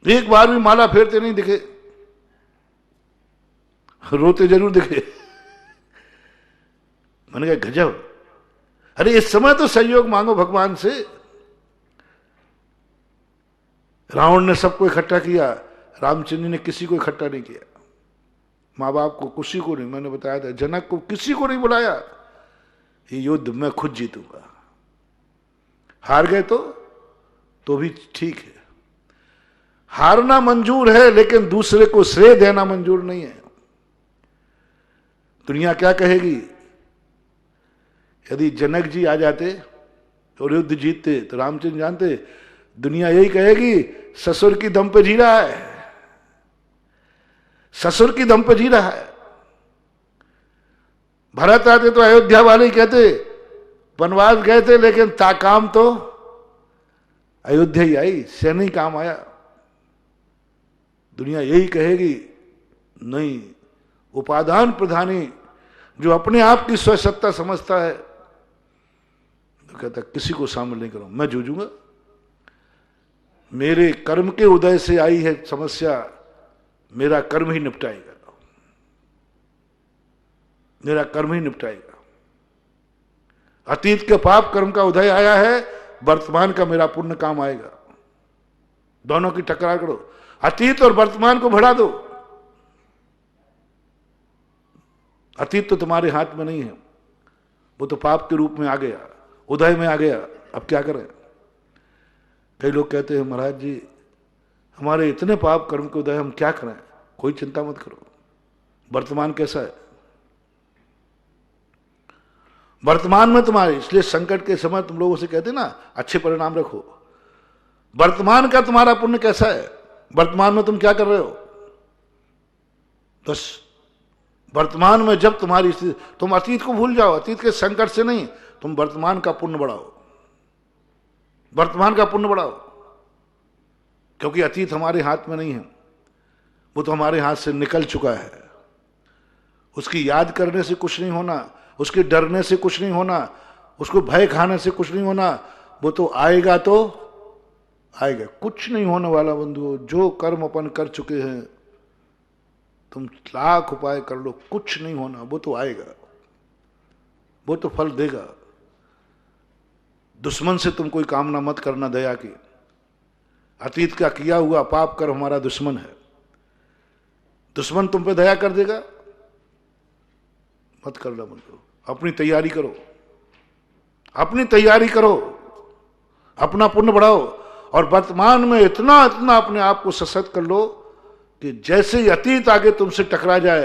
एक बार भी माला फेरते नहीं दिखे, रोते जरूर दिखे। मैंने कहा गजब। अरे इस समय तो सहयोग मांगो भगवान से। रावण ने सबको इकट्ठा किया, रामचंद्र जी ने किसी को इकट्ठा नहीं किया। माँ बाप को, किसी को नहीं। मैंने बताया था, जनक को किसी को नहीं बुलाया। ये युद्ध मैं खुद जीतूंगा। हार गए तो भी ठीक है, हारना मंजूर है, लेकिन दूसरे को श्रेय देना मंजूर नहीं है। दुनिया क्या कहेगी? यदि जनक जी आ जाते और युद्ध जीतते तो रामचंद्र जानते, दुनिया यही कहेगी ससुर की दम पे जी रहा है, ससुर की दम पे जी रहा है। भरत आते तो अयोध्या वाले कहते वनवास गए थे, लेकिन ताकाम तो अयोध्या ही आई, से नहीं काम आया। दुनिया यही कहेगी नहीं, उपादान प्रधानी जो अपने आप की स्वसत्ता समझता है तो कहता किसी को शामिल नहीं करूं, मैं जूझूंगा। मेरे कर्म के उदय से आई है समस्या, मेरा कर्म ही निपटाएगा, मेरा कर्म ही निपटाएगा। अतीत के पाप कर्म का उदय आया है, वर्तमान का मेरा पुण्य काम आएगा। दोनों की टकरार करो, अतीत और वर्तमान को बढ़ा दो। अतीत तो तुम्हारे हाथ में नहीं है, वो तो पाप के रूप में आ गया, उदय में आ गया। अब क्या करें? कई लोग कहते हैं महाराज जी हमारे इतने पाप कर्म के उदय, हम क्या करें? कोई चिंता मत करो। वर्तमान कैसा है? वर्तमान में तुम्हारे, इसलिए संकट के समय तुम लोगों से कहते ना अच्छे परिणाम रखो। वर्तमान का तुम्हारा पुण्य कैसा है? वर्तमान में तुम क्या कर रहे हो? बस वर्तमान में जब तुम्हारी स्थिति, तुम अतीत को भूल जाओ, अतीत के संकट से नहीं, तुम वर्तमान का पुण्य बढ़ाओ, वर्तमान का पुण्य बढ़ाओ। क्योंकि अतीत हमारे हाथ में नहीं है, वो तो हमारे हाथ से निकल चुका है। उसकी याद करने से कुछ नहीं होना, उसके डरने से कुछ नहीं होना, उसको भय खाने से कुछ नहीं होना। वो तो आएगा तो आएगा, कुछ नहीं होने वाला बंधुओं। जो कर्म अपन कर चुके हैं, तुम लाख उपाय कर लो, कुछ नहीं होना। वो तो आएगा, वो तो फल देगा। दुश्मन से तुम कोई कामना मत करना दया की। अतीत का किया हुआ पाप कर हमारा दुश्मन है, दुश्मन तुम पे दया कर देगा, मत करना बंधु। अपनी तैयारी करो, अपनी तैयारी करो, अपना पुण्य बढ़ाओ। और वर्तमान में इतना इतना अपने आप को सशक्त कर लो कि जैसे ही अतीत आगे तुमसे टकरा जाए,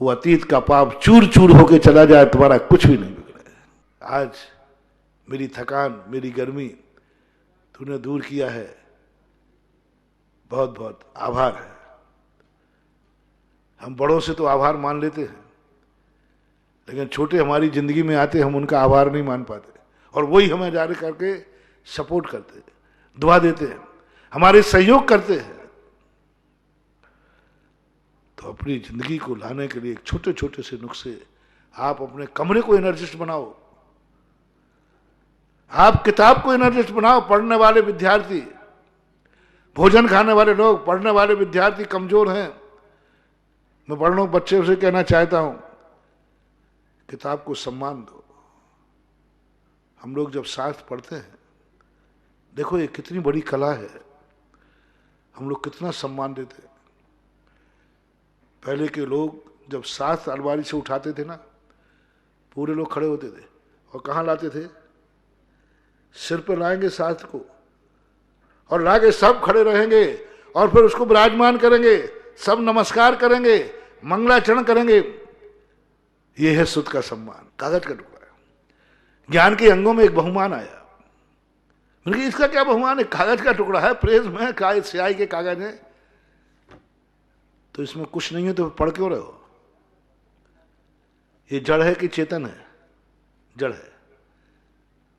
वो अतीत का पाप चूर चूर होके चला जाए, तुम्हारा कुछ भी नहीं बिगड़े। आज मेरी थकान, मेरी गर्मी तूने दूर किया है, बहुत बहुत आभार है। हम बड़ों से तो आभार मान लेते हैं, लेकिन छोटे हमारी जिंदगी में आते हम उनका आभार नहीं मान पाते, और वही हमें जारी करके सपोर्ट करते हैं, दुआ देते हैं, हमारे सहयोग करते हैं। तो अपनी जिंदगी को लाने के लिए एक छोटे छोटे से नुस्खे, आप अपने कमरे को एनर्जिस्ट बनाओ, आप किताब को एनर्जिस्ट बनाओ। पढ़ने वाले विद्यार्थी, भोजन खाने वाले लोग, पढ़ने वाले विद्यार्थी कमजोर हैं। मैं पढ़ने बच्चे से कहना चाहता हूं, किताब को सम्मान दो। हम लोग जब शास्त्र पढ़ते हैं, देखो ये कितनी बड़ी कला है, हम लोग कितना सम्मान देते हैं। पहले के लोग जब शास्त्र अलमारी से उठाते थे ना, पूरे लोग खड़े होते थे, और कहाँ लाते थे? सिर पर लाएंगे शास्त्र को और लाके सब खड़े रहेंगे और फिर उसको विराजमान करेंगे, सब नमस्कार करेंगे, मंगलाचरण करेंगे। यह है सुध का सम्मान। कागज का टुकड़ा है। ज्ञान के अंगों में एक बहुमान आया। मैंने कहा इसका क्या बहुमान है? कागज का टुकड़ा है, प्रेस में कागज, स्याही के कागज है, तो इसमें कुछ नहीं है तो पढ़ क्यों रहे हो? ये जड़ है कि चेतन है? जड़ है।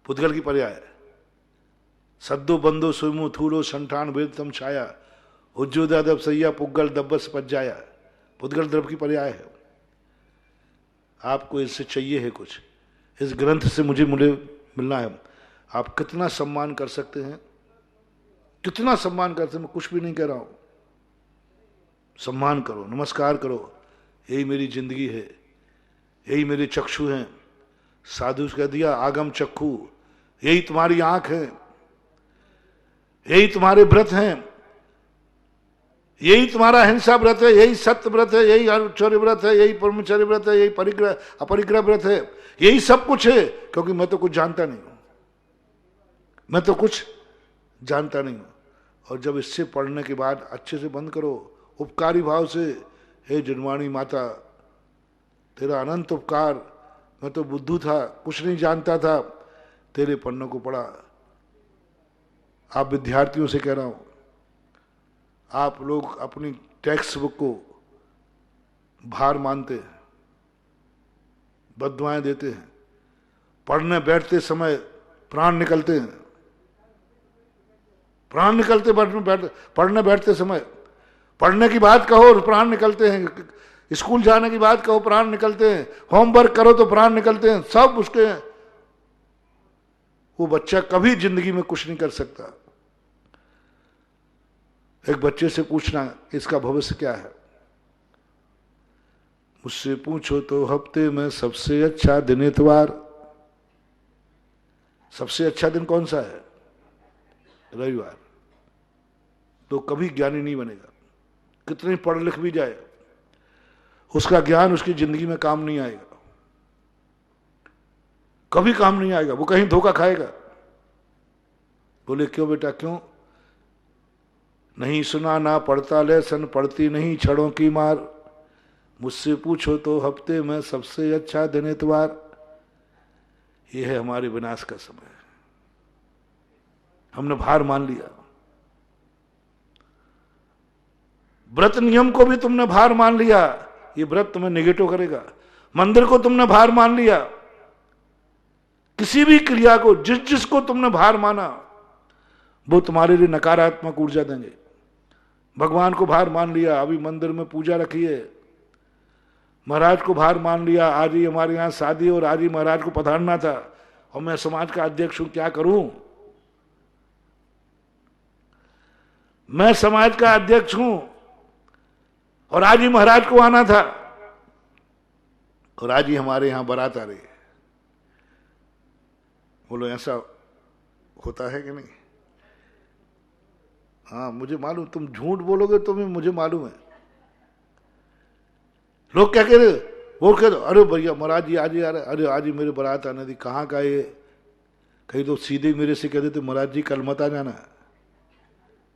पुद्गल की पर्याय है। सद्दो बंदो सुमु थूलो संठान वेद तम छाया उज्जोदब सैया पुग्गल दब्बस पज्जाया। पुद्गल द्रव की पर्याय है। आपको इससे चाहिए है कुछ, इस ग्रंथ से मुझे मिलना है। आप कितना सम्मान कर सकते हैं, कितना सम्मान करते हैं, मैं कुछ भी नहीं कह रहा हूं। सम्मान करो, नमस्कार करो। यही मेरी जिंदगी है, यही मेरे चक्षु हैं। साधु कह दिया आगम चक्षु, यही तुम्हारी आंख है, यही तुम्हारे व्रत हैं, यही तुम्हारा हिंसा व्रत है, यही सत्य व्रत है, यही अनुचर्य व्रत है, यही ब्रह्मचर्य व्रत है, यही परिग्रह अपरिग्रह व्रत है, यही सब कुछ है। क्योंकि मैं तो कुछ जानता नहीं हूं, मैं तो कुछ जानता नहीं हूं। और जब इससे पढ़ने के बाद अच्छे से बंद करो, उपकारी भाव से, हे जन्माणी माता तेरा अनंत उपकार, मैं तो बुद्धू था, कुछ नहीं जानता था, तेरे पन्नों को पढ़ा। आप विद्यार्थियों से कह रहा हूं, आप लोग अपनी टेक्स्ट बुक को भार मानते हैं, बद्दुआएं देते हैं, पढ़ने बैठते समय प्राण निकलते हैं, प्राण निकलते पढ़ने बैठते समय, पढ़ने की बात कहो और प्राण निकलते हैं, स्कूल जाने की बात कहो प्राण निकलते हैं, होमवर्क करो तो प्राण निकलते हैं, सब उसके। वो बच्चा कभी जिंदगी में कुछ नहीं कर सकता। एक बच्चे से पूछना इसका भविष्य क्या है, मुझसे पूछो तो हफ्ते में सबसे अच्छा दिन इतवार। सबसे अच्छा दिन कौन सा है? रविवार। तो कभी ज्ञानी नहीं बनेगा, कितने पढ़ लिख भी जाए, उसका ज्ञान उसकी जिंदगी में काम नहीं आएगा, कभी काम नहीं आएगा, वो कहीं धोखा खाएगा। बोले क्यों बेटा, क्यों? नहीं सुना ना पढ़ता लेसन, पढ़ती नहीं छड़ों की मार। मुझसे पूछो तो हफ्ते में सबसे अच्छा दिन इतवार। यह है हमारे विनाश का समय। हमने भार मान लिया, व्रत नियम को भी तुमने भार मान लिया, ये व्रत तुम्हें नेगेटिव करेगा। मंदिर को तुमने भार मान लिया, किसी भी क्रिया को जिसको तुमने भार माना वो तुम्हारे लिए नकारात्मक ऊर्जा देंगे। भगवान को भार मान लिया, अभी मंदिर में पूजा रखी है, महाराज को भार मान लिया, आज ही हमारे यहां शादी और आज ही महाराज को पधारना था और मैं समाज का अध्यक्ष हूं, क्या करूं? मैं समाज का अध्यक्ष हूं और आज ही महाराज को आना था और आज ही हमारे यहां बारात आ रही है। बोलो ऐसा होता है कि नहीं? हाँ मुझे मालूम, तुम झूठ बोलोगे तो मुझे मालूम है। लोग क्या कह रहे, वो कह रहे अरे भैया महाराज जी आज ही आ रहे, अरे आज ही मेरे बारात आने दी। कहाँ का ये? कहीं तो सीधे मेरे से कह देते महाराज जी कल मत आ जाना,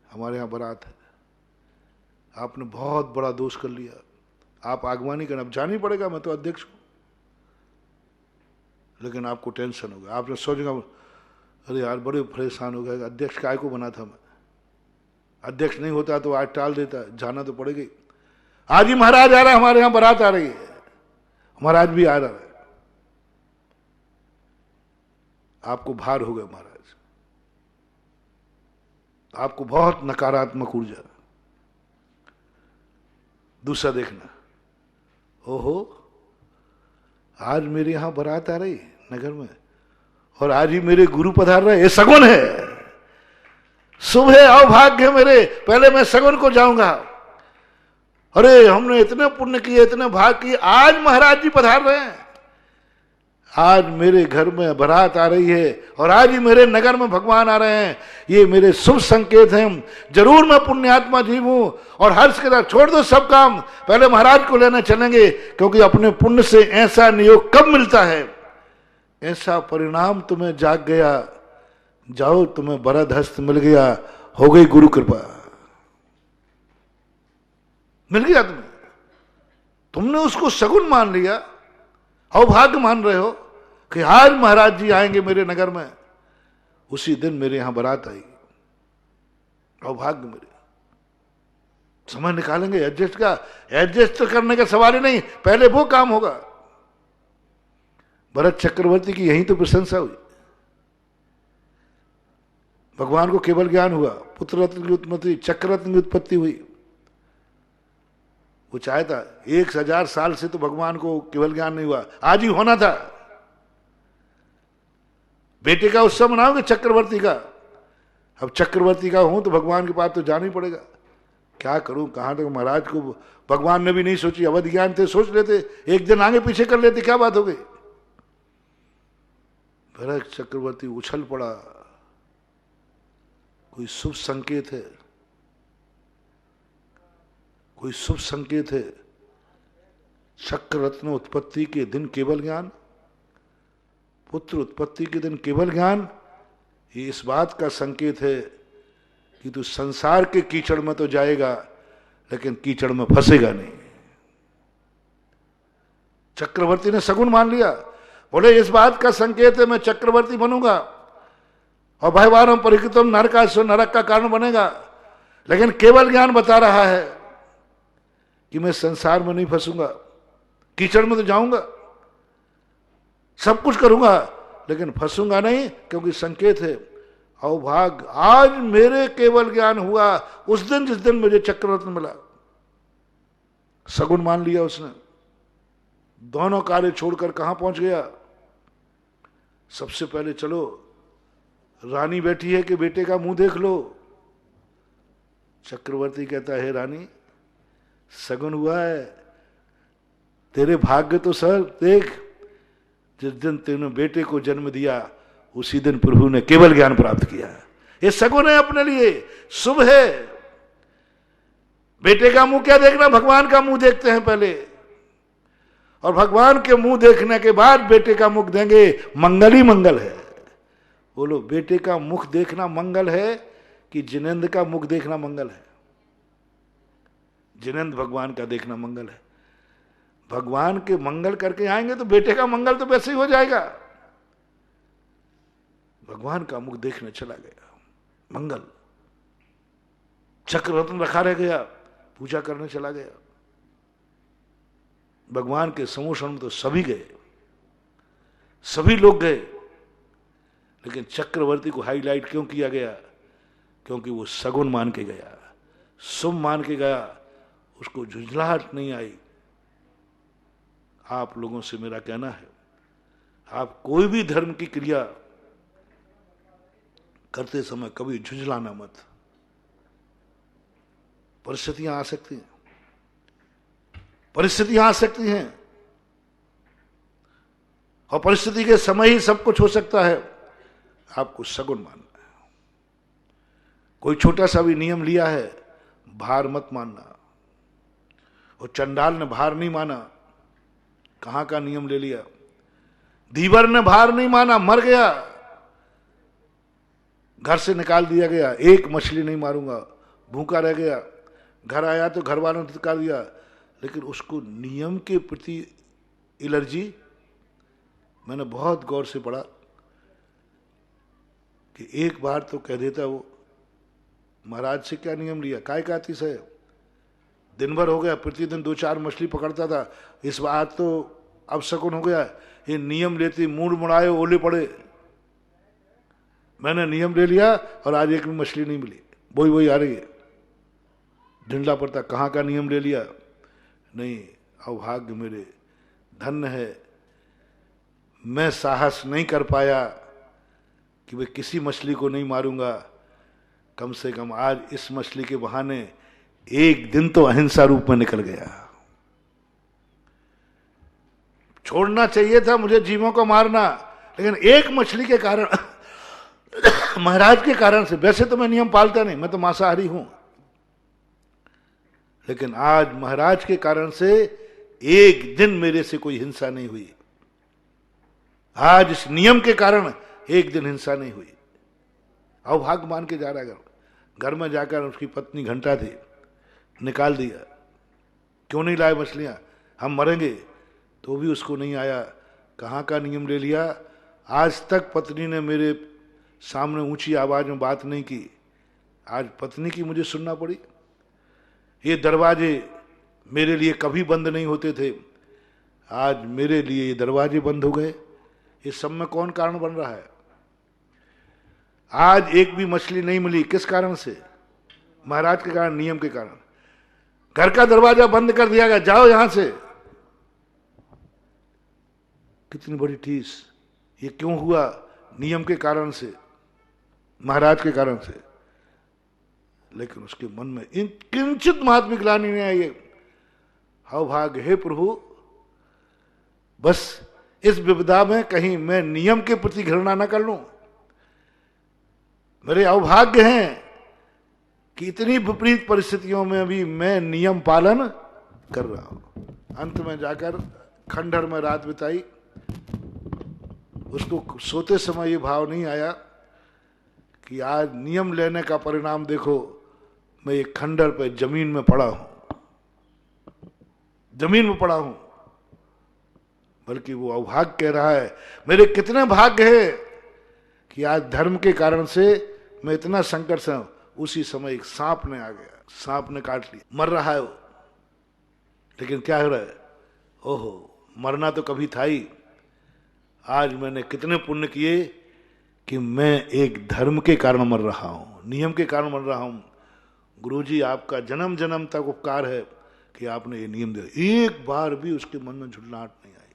हमारे यहाँ बारात है। आपने बहुत बड़ा दोष कर लिया, आप आगवानी करना, अब जाना ही पड़ेगा, मैं तो अध्यक्ष हूं। लेकिन आपको टेंशन होगा, आपने सोचेगा अरे यार बड़े परेशान हो गए, अध्यक्ष काय को बना था मैं, अध्यक्ष नहीं होता तो आज टाल देता, जाना तो पड़ेगा। आज ही महाराज आ रहा है, हमारे यहां बारात आ रही है, महाराज भी आ रहा है। आपको भार हो गया महाराज, आपको बहुत नकारात्मक ऊर्जा। दूसरा देखना, ओहो आज मेरे यहां बारात आ रही नगर में और आज ही मेरे गुरु पधार रहे, ये सगुन है, शुभ है, अभाग्य मेरे, पहले मैं सगुन को जाऊंगा। अरे हमने इतने पुण्य किए, इतने भाग किए, आज महाराज जी पधार रहे हैं, आज मेरे घर में बारात आ रही है और आज ही मेरे नगर में भगवान आ रहे हैं, ये मेरे शुभ संकेत हैं। जरूर मैं पुण्यात्मा जीव हूं और हर्ष के साथ छोड़ दो सब काम, पहले महाराज को लेने चलेंगे, क्योंकि अपने पुण्य से ऐसा नियोग कब मिलता है, ऐसा परिणाम तुम्हें जाग गया जाओ तुम्हें वरद हस्त मिल गया, हो गई गुरु कृपा, मिल गया तुम्हें, तुमने उसको सगुन मान लिया, अभाग्य मान रहे हो कि आज महाराज जी आएंगे मेरे नगर में, उसी दिन मेरे यहां बारात आई, अभाग्य मेरे, समय निकालेंगे एडजस्ट का, एडजस्ट करने का सवाल ही नहीं, पहले वो काम होगा। भरत चक्रवर्ती की यहीं तो प्रशंसा हुई, भगवान को केवल ज्ञान हुआ, पुत्र रत्न की उत्पत्ति, चक्र रत्न की उत्पत्ति हुई। वो चाहता 1000 साल से तो भगवान को केवल ज्ञान नहीं हुआ, आज ही होना था। बेटे का उत्सव मनाओगे चक्रवर्ती का, अब चक्रवर्ती का हूं तो भगवान के पास तो जाना ही पड़ेगा। क्या करूं, कहां तक, महाराज को भगवान ने भी नहीं सोची, अवध ज्ञान थे, सोच लेते, एक दिन आगे पीछे कर लेते, क्या बात हो गई। भरत चक्रवर्ती उछल पड़ा, कोई शुभ संकेत है, कोई शुभ संकेत है। चक्र रत्न उत्पत्ति के दिन केवल ज्ञान, पुत्र उत्पत्ति के दिन केवल ज्ञान, ये इस बात का संकेत है कि तू संसार के कीचड़ में तो जाएगा लेकिन कीचड़ में फंसेगा नहीं। चक्रवर्ती ने सगुन मान लिया, बोले इस बात का संकेत है मैं चक्रवर्ती बनूंगा और भयवारम परिकृतम नरकासुर, नरक का कारण बनेगा, लेकिन केवल ज्ञान बता रहा है कि मैं संसार में नहीं फंसूंगा, कीचड़ में तो जाऊंगा, सब कुछ करूंगा लेकिन फंसूंगा नहीं, क्योंकि संकेत है अवभाग, आज मेरे केवल ज्ञान हुआ उस दिन जिस दिन मुझे चक्ररत्न मिला। सगुन मान लिया उसने, दोनों कार्य छोड़कर कहां पहुंच गया। सबसे पहले चलो, रानी बैठी है कि बेटे का मुंह देख लो। चक्रवर्ती कहता है रानी सगुन हुआ है, तेरे भाग्य तो सर देख, जिस दिन तूने बेटे को जन्म दिया उसी दिन प्रभु ने केवल ज्ञान प्राप्त किया। ये सगुन है, अपने लिए शुभ है। बेटे का मुंह क्या देखना, भगवान का मुंह देखते हैं पहले, और भगवान के मुंह देखने के बाद बेटे का मुख देंगे, मंगल ही मंगल है। बोलो, बेटे का मुख देखना मंगल है कि जिनेंद्र का मुख देखना मंगल है? जिनेंद्र भगवान का देखना मंगल है। भगवान के मंगल करके आएंगे तो बेटे का मंगल तो वैसे ही हो जाएगा। भगवान का मुख देखने चला गया, मंगल। चक्र रत्न रखा रह गया, पूजा करने चला गया। भगवान के समूह में तो सभी गए, सभी लोग गए, लेकिन चक्रवर्ती को हाईलाइट क्यों किया गया? क्योंकि वो सगुन मान के गया, शुभ मान के गया, उसको झुंझलाहट नहीं आई। आप लोगों से मेरा कहना है, आप कोई भी धर्म की क्रिया करते समय कभी झुंझलाना मत। परिस्थितियां आ सकती हैं, परिस्थितियां आ सकती हैं, और परिस्थिति के समय ही सब कुछ हो सकता है। आपको सगुन मानना है। कोई छोटा सा भी नियम लिया है, भार मत मानना। और चंडाल ने भार नहीं माना, कहां का नियम ले लिया। धीवर ने भार नहीं माना, मर गया, घर से निकाल दिया गया, एक मछली नहीं मारूंगा, भूखा रह गया। घर आया तो घर वालों ने निकाल दिया, लेकिन उसको नियम के प्रति एलर्जी। मैंने बहुत गौर से पढ़ा कि एक बार तो कह देता वो, महाराज से क्या नियम लिया, काय का आतिश है, दिन भर हो गया, प्रतिदिन 2-4 मछली पकड़ता था, इस बार तो अब शकुन हो गया, ये नियम लेती मूड मुड़ाए ओले पड़े। मैंने नियम ले लिया और आज एक भी मछली नहीं मिली, वही आ रही है, ढिंडा पड़ता, कहाँ का नियम ले लिया। नहीं, अभाग्य मेरे, धन्य है मैं साहस नहीं कर पाया कि मैं किसी मछली को नहीं मारूंगा। कम से कम आज इस मछली के बहाने एक दिन तो अहिंसा रूप में निकल गया। छोड़ना चाहिए था मुझे जीवों को मारना, लेकिन एक मछली के कारण महाराज के कारण से, वैसे तो मैं नियम पालता नहीं, मैं तो मांसाहारी हूं, लेकिन आज महाराज के कारण से एक दिन मेरे से कोई हिंसा नहीं हुई। आज इस नियम के कारण एक दिन हिंसा नहीं हुई। अवभाग्य मान के जा रहा है। घर में जाकर उसकी पत्नी घंटा थी, निकाल दिया, क्यों नहीं लाए मछलियाँ, हम मरेंगे, तो भी उसको नहीं आया। कहाँ का नियम ले लिया। आज तक पत्नी ने मेरे सामने ऊंची आवाज में बात नहीं की, आज पत्नी की मुझे सुनना पड़ी। ये दरवाजे मेरे लिए कभी बंद नहीं होते थे, आज मेरे लिए ये दरवाजे बंद हो गए। इस सब में कौन कारण बन रहा है। आज एक भी मछली नहीं मिली, किस कारण से? महाराज के कारण, नियम के कारण। घर का दरवाजा बंद कर दिया गया, जाओ यहां से। कितनी बड़ी ठीस। ये क्यों हुआ? नियम के कारण से, महाराज के कारण से। लेकिन उसके मन में किंचित महात्मिक ग्लानि नहीं आई। हाउ भाग्य, हे प्रभु, बस इस विपदा में कहीं मैं नियम के प्रति घृणा न कर लूं। मेरे अवभाग्य हैं कि इतनी विपरीत परिस्थितियों में भी मैं नियम पालन कर रहा हूं। अंत में जाकर खंडहर में रात बिताई। उसको सोते समय ये भाव नहीं आया कि आज नियम लेने का परिणाम देखो, मैं एक खंडहर पे जमीन में पड़ा हूं, जमीन में पड़ा हूं। बल्कि वो अवभाग्य कह रहा है, मेरे कितने भाग्य है कि आज धर्म के कारण से मैं इतना संकट से हूं। उसी समय एक सांप ने आ गया, सांप ने काट लिया, मर रहा है वो। लेकिन क्या हो रहा है? ओहो, मरना तो कभी था ही। आज मैंने कितने पुण्य किए कि मैं एक धर्म के कारण मर रहा हूं, नियम के कारण मर रहा हूं। गुरुजी, आपका जन्म जन्म तक उपकार है कि आपने ये नियम दिया। एक बार भी उसके मन में झुटलाहट नहीं आई।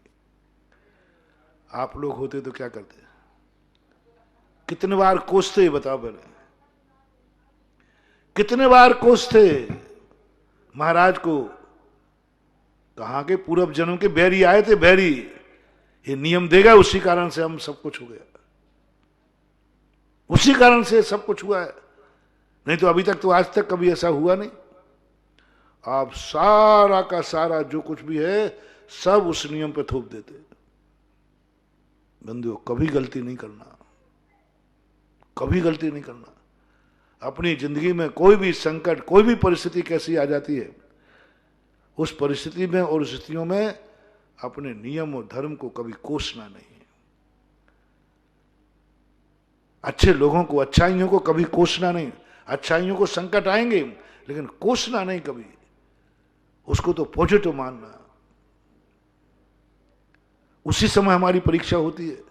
आप लोग होते तो क्या करते? कितने बार कोसते, बताओ पहले, कितने बार कोसते महाराज को। कहां के पूर्व जन्म के बैरी आए थे, बैरी। ये नियम देगा, उसी कारण से हम सब कुछ हो गया, उसी कारण से सब कुछ हुआ है। नहीं तो अभी तक तो, आज तक कभी ऐसा हुआ नहीं। आप सारा का सारा जो कुछ भी है सब उस नियम पे थोप देते। बंधुओं, कभी गलती नहीं करना, कभी गलती नहीं करना। अपनी जिंदगी में कोई भी संकट, कोई भी परिस्थिति कैसी आ जाती है, उस परिस्थिति में और स्थितियों में अपने नियम और धर्म को कभी कोसना नहीं। अच्छे लोगों को, अच्छाइयों को कभी कोसना नहीं। अच्छाइयों को संकट आएंगे, लेकिन कोसना नहीं कभी, उसको तो पॉजिटिव मानना। उसी समय हमारी परीक्षा होती है,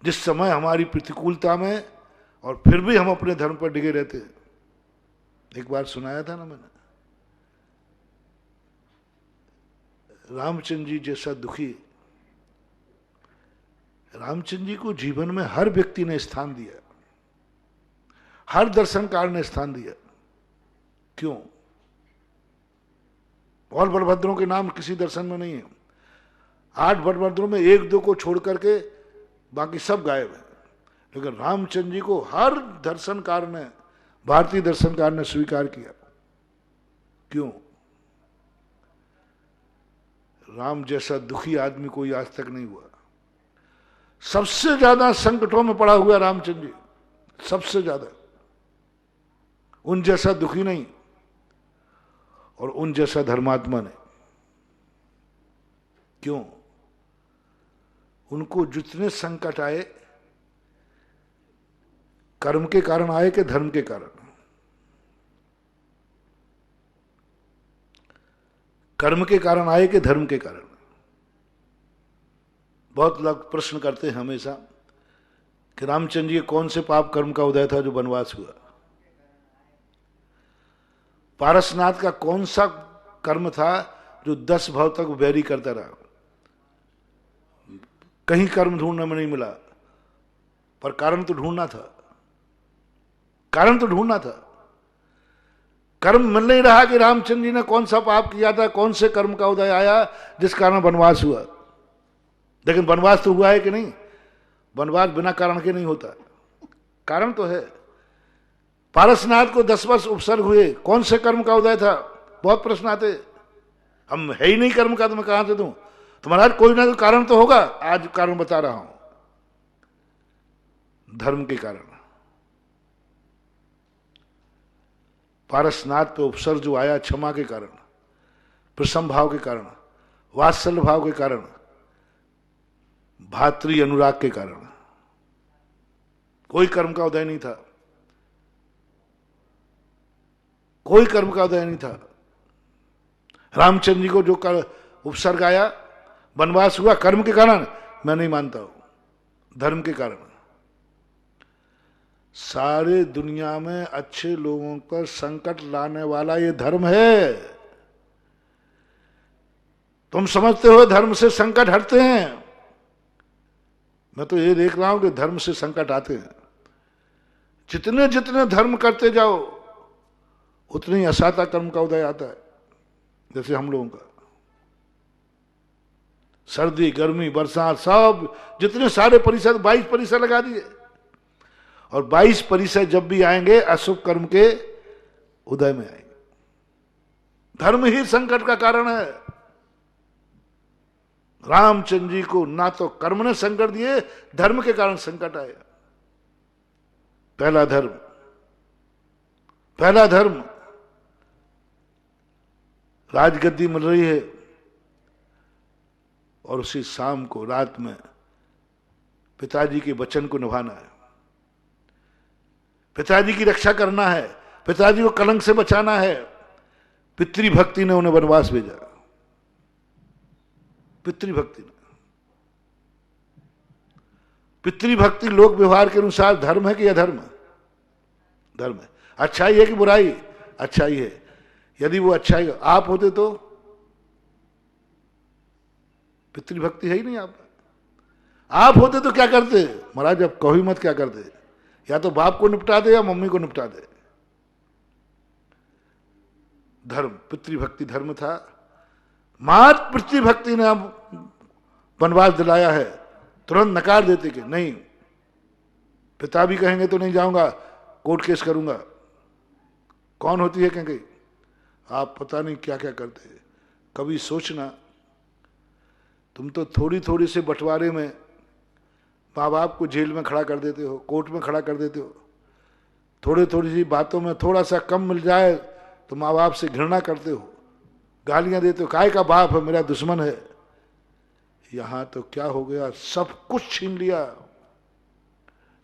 जिस समय हमारी प्रतिकूलता में, और फिर भी हम अपने धर्म पर डिगे रहते हैं। एक बार सुनाया था ना मैंने, रामचंद्र जी जैसा दुखी। रामचंद्र जी को जीवन में हर व्यक्ति ने स्थान दिया, हर दर्शनकार ने स्थान दिया। क्यों? और बलभद्रों के नाम किसी दर्शन में नहीं है। 8 बलभद्रों में 1-2 को छोड़ करके बाकी सब गायब है। लेकिन रामचंद्र जी को हर दर्शनकार ने, भारतीय दर्शनकार ने स्वीकार किया। क्यों? राम जैसा दुखी आदमी कोई आज तक नहीं हुआ। सबसे ज्यादा संकटों में पड़ा हुआ रामचंद्र जी, सबसे ज्यादा। उन जैसा दुखी नहीं, और उन जैसा धर्मात्मा नहीं। क्यों? उनको जितने संकट आए, कर्म के कारण आए कि धर्म के कारण? कर्म के कारण आए कि धर्म के कारण? बहुत लोग प्रश्न करते हैं हमेशा कि रामचंद्र जी कौन से पाप कर्म का उदय था जो वनवास हुआ? पारसनाथ का कौन सा कर्म था जो 10 भाव तक बैरी करता रहा? कहीं कर्म ढूंढने में नहीं मिला, पर कारण तो ढूंढना था, कारण तो ढूंढना था। कर्म मिल नहीं रहा कि रामचंद्र जी ने कौन सा पाप किया था, कौन से कर्म का उदय आया जिस कारण वनवास हुआ। लेकिन वनवास तो हुआ है कि नहीं? वनवास बिना कारण के नहीं होता, कारण तो है। पारसनाथ को 10 वर्ष उपसर्ग हुए, कौन से कर्म का उदय था? बहुत प्रश्न आते। हम है ही नहीं कर्म का, तो मैं कहां से दूं? तो महाराज कोई ना कोई कारण तो होगा। आज कारण बता रहा हूं, धर्म के कारण। पारसनाथ पे उपसर्ग जो आया क्षमा के कारण, प्रसम भाव के कारण, वात्सल्य भाव के कारण, भातृ अनुराग के कारण। कोई कर्म का उदय नहीं था, कोई कर्म का उदय नहीं था। रामचंद्र जी को जो उपसर्ग आया, वनवास हुआ कर्म के कारण, मैं नहीं मानता हूं, धर्म के कारण। सारे दुनिया में अच्छे लोगों पर संकट लाने वाला ये धर्म है। तुम समझते हो धर्म से संकट हटते हैं, मैं तो ये देख रहा हूं कि धर्म से संकट आते हैं। जितने जितने धर्म करते जाओ उतने ही असाता कर्म का उदय आता है। जैसे हम लोगों का सर्दी गर्मी बरसात सब जितने सारे परिसर 22 परिसर लगा दिए, और 22 परिसर जब भी आएंगे अशुभ कर्म के उदय में आएंगे। धर्म ही संकट का कारण है। रामचंद्र जी को ना तो कर्म ने संकट दिए, धर्म के कारण संकट आया। पहला धर्म, पहला धर्म, राजगद्दी मिल रही है और उसी शाम को रात में पिताजी के वचन को निभाना है, पिताजी की रक्षा करना है, पिताजी को कलंक से बचाना है। पितृभक्ति ने उन्हें वनवास भेजा, पितृभक्ति ने। पितृभक्ति लोक व्यवहार के अनुसार धर्म है कि अधर्म? धर्म है। अच्छाई है कि बुराई? अच्छाई है। यदि वो अच्छाई आप होते तो पितृभक्ति है ही नहीं। आप होते तो क्या करते? महाराज अब कहो ही मत क्या करते, या तो बाप को निपटा दे या मम्मी को निपटा दे। धर्म, पितृभक्ति धर्म था। मात पितृभक्ति ने अब वनवास दिलाया है, तुरंत नकार देते कि नहीं, पिता भी कहेंगे तो नहीं जाऊंगा, कोर्ट केस करूंगा। कौन होती है कहेंगे? आप पता नहीं क्या क्या करते हैं। कभी सोचना, तुम तो थोड़ी थोड़ी से बंटवारे में माँ बाप को जेल में खड़ा कर देते हो, कोर्ट में खड़ा कर देते हो। थोड़ी थोड़ी सी बातों में थोड़ा सा कम मिल जाए तो माँ बाप से घृणा करते हो, गालियां देते हो, काय का बाप है, मेरा दुश्मन है। यहां तो क्या हो गया, सब कुछ छीन लिया।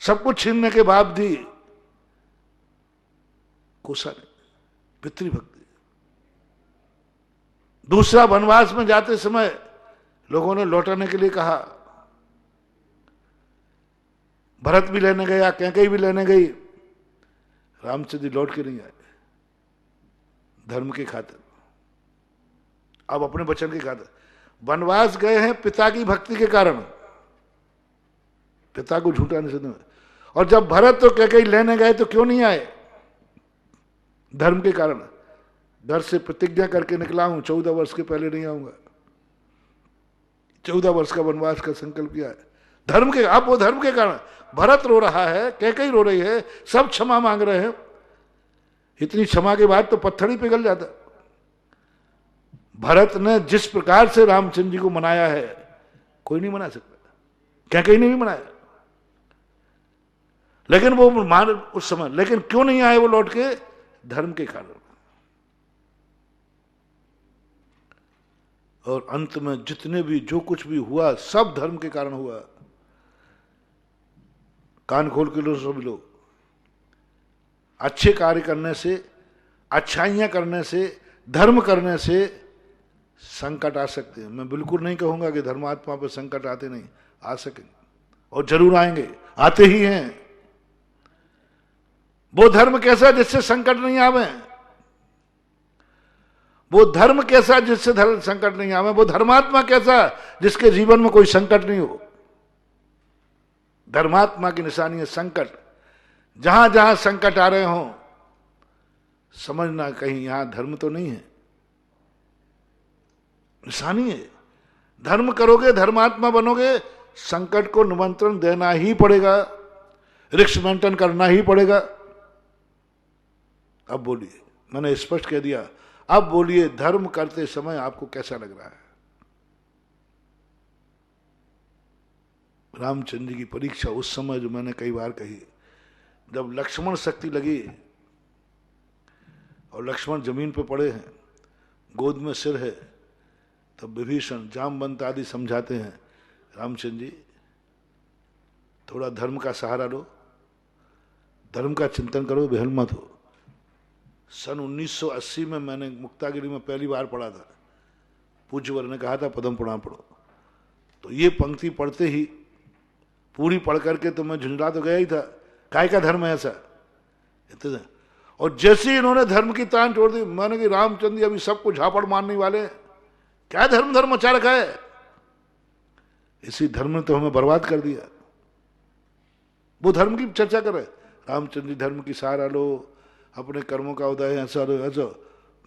सब कुछ छीनने के बाद भी कोसा नहीं, पितृभक्ति। दूसरा, वनवास में जाते समय लोगों ने लौटाने के लिए कहा, भरत भी लेने गया, कैकेयी भी लेने गई, रामचंद्र जी लौट के नहीं आए। धर्म की खातिर, अब अपने वचन की खातिर वनवास गए हैं पिता की भक्ति के कारण, पिता को झूठा नहीं सुनना। और जब भरत तो कैकेयी लेने गए तो क्यों नहीं आए? धर्म के कारण। घर से प्रतिज्ञा करके निकला हूं, 14 वर्ष के पहले नहीं आऊंगा। 14 वर्ष का वनवास का संकल्प किया है धर्म के। अब वो धर्म के कारण भरत रो रहा है, कैकेयी रो रही है, सब क्षमा मांग रहे हैं। इतनी क्षमा के बाद तो पत्थर ही पिघल जाता। भरत ने जिस प्रकार से रामचंद्र जी को मनाया है कोई नहीं मना सकता, कैकेयी ने भी मनाया। लेकिन वो मान उस समय, लेकिन क्यों नहीं आए वो लौट के? धर्म के कारण। और अंत में जितने भी जो कुछ भी हुआ सब धर्म के कारण हुआ। कान खोल के लो सभी लोग। अच्छे कार्य करने से, अच्छाइयां करने से, धर्म करने से संकट आ सकते हैं। मैं बिल्कुल नहीं कहूंगा कि धर्मात्मा पर संकट आते नहीं, आ सकेंगे और जरूर आएंगे, आते ही हैं। वो धर्म कैसा जिससे संकट नहीं आवे? वो धर्म कैसा जिससे संकट नहीं आवे? वो धर्मात्मा कैसा जिसके जीवन में कोई संकट नहीं हो? धर्मात्मा की निशानी है संकट। जहां जहां संकट आ रहे हो समझना कहीं यहां धर्म तो नहीं है, निशानी है। धर्म करोगे, धर्मात्मा बनोगे, संकट को निमंत्रण देना ही पड़ेगा, रिस्क मेंटेन करना ही पड़ेगा। अब बोलिए, मैंने स्पष्ट कह दिया। अब बोलिए, धर्म करते समय आपको कैसा लग रहा है? रामचंद्र जी की परीक्षा उस समय जो मैंने कई बार कही, जब लक्ष्मण शक्ति लगी और लक्ष्मण जमीन पे पड़े हैं, गोद में सिर है, तब विभीषण जामवंत आदि समझाते हैं, रामचंद्र जी थोड़ा धर्म का सहारा लो, धर्म का चिंतन करो, बेहल मत हो। सन 1980 में मैंने मुक्तागिरी में पहली बार पढ़ा था, पूज्यवर ने कहा था पद्म पुराण पढ़ो, तो ये पंक्ति पढ़ते ही पूरी पढ़ करके तो मैं झुंझला तो गया ही था, काय का धर्म है ऐसा इतना। और जैसे ही इन्होंने धर्म की तान छोड़ दी, मैंने कि रामचंद्र जी अभी सबको झापड़ मारने वाले हैं, क्या धर्म धर्म मचा रखा है, इसी धर्म ने तो हमें बर्बाद कर दिया। वो धर्म की चर्चा कर रहे, रामचंद्र जी धर्म की सहारा लो, अपने कर्मों का उदय ऐसा लो ऐसा।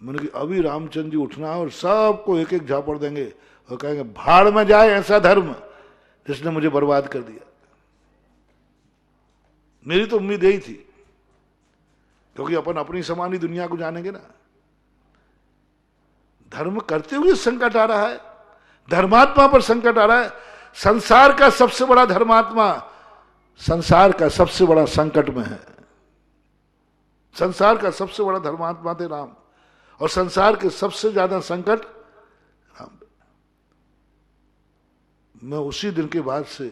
मैंने कि अभी रामचंद्र जी उठना और सबको एक एक झापड़ देंगे और कहेंगे भाड़ में जाए ऐसा धर्म जिसने मुझे बर्बाद कर दिया। मेरी तो उम्मीद यही थी, क्योंकि अपन अपनी समानी दुनिया को जानेंगे ना। धर्म करते हुए संकट आ रहा है, धर्मात्मा पर संकट आ रहा है। संसार का सबसे बड़ा धर्मात्मा संसार का सबसे बड़ा संकट में है। संसार का सबसे बड़ा धर्मात्मा थे राम, और संसार के सबसे ज्यादा संकट राम। मैं उसी दिन के बाद से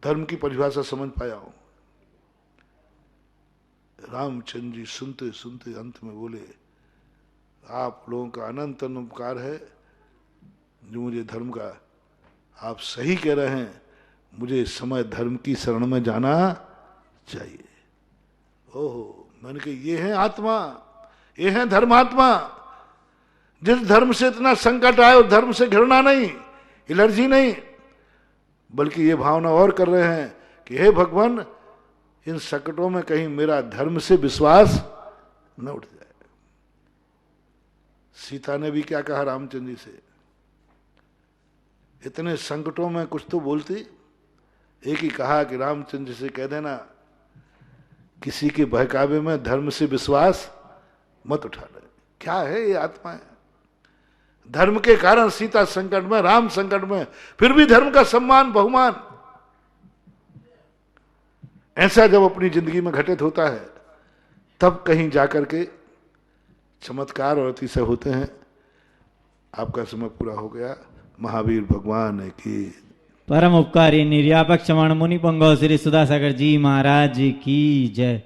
धर्म की परिभाषा समझ पाया हूं। रामचंद्र जी सुनते सुनते अंत में बोले, आप लोगों का अनंत उपकार है जो मुझे धर्म का, आप सही कह रहे हैं, मुझे इस समय धर्म की शरण में जाना चाहिए। ओहो, मैंने कहा ये है आत्मा, ये है धर्मात्मा। जिस धर्म से इतना संकट आए, और धर्म से घृणा नहीं, एलर्जी नहीं, बल्कि ये भावना और कर रहे हैं कि हे भगवान, इन संकटों में कहीं मेरा धर्म से विश्वास न उठ जाए। सीता ने भी क्या कहा रामचंद्र जी से, इतने संकटों में कुछ तो बोलती। एक ही कहा कि रामचंद्र जी से कह देना, किसी के बहकावे में धर्म से विश्वास मत उठा ले। क्या है ये आत्मा है। धर्म के कारण सीता संकट में, राम संकट में, फिर भी धर्म का सम्मान बहुमान। ऐसा जब अपनी जिंदगी में घटित होता है, तब कहीं जाकर के चमत्कार और अतिशय होते हैं। आपका समय पूरा हो गया। महावीर भगवान की, परम उपकारी निर्यापक क्षमाण मुनि पंगव श्री सुधासागर जी महाराज की जय।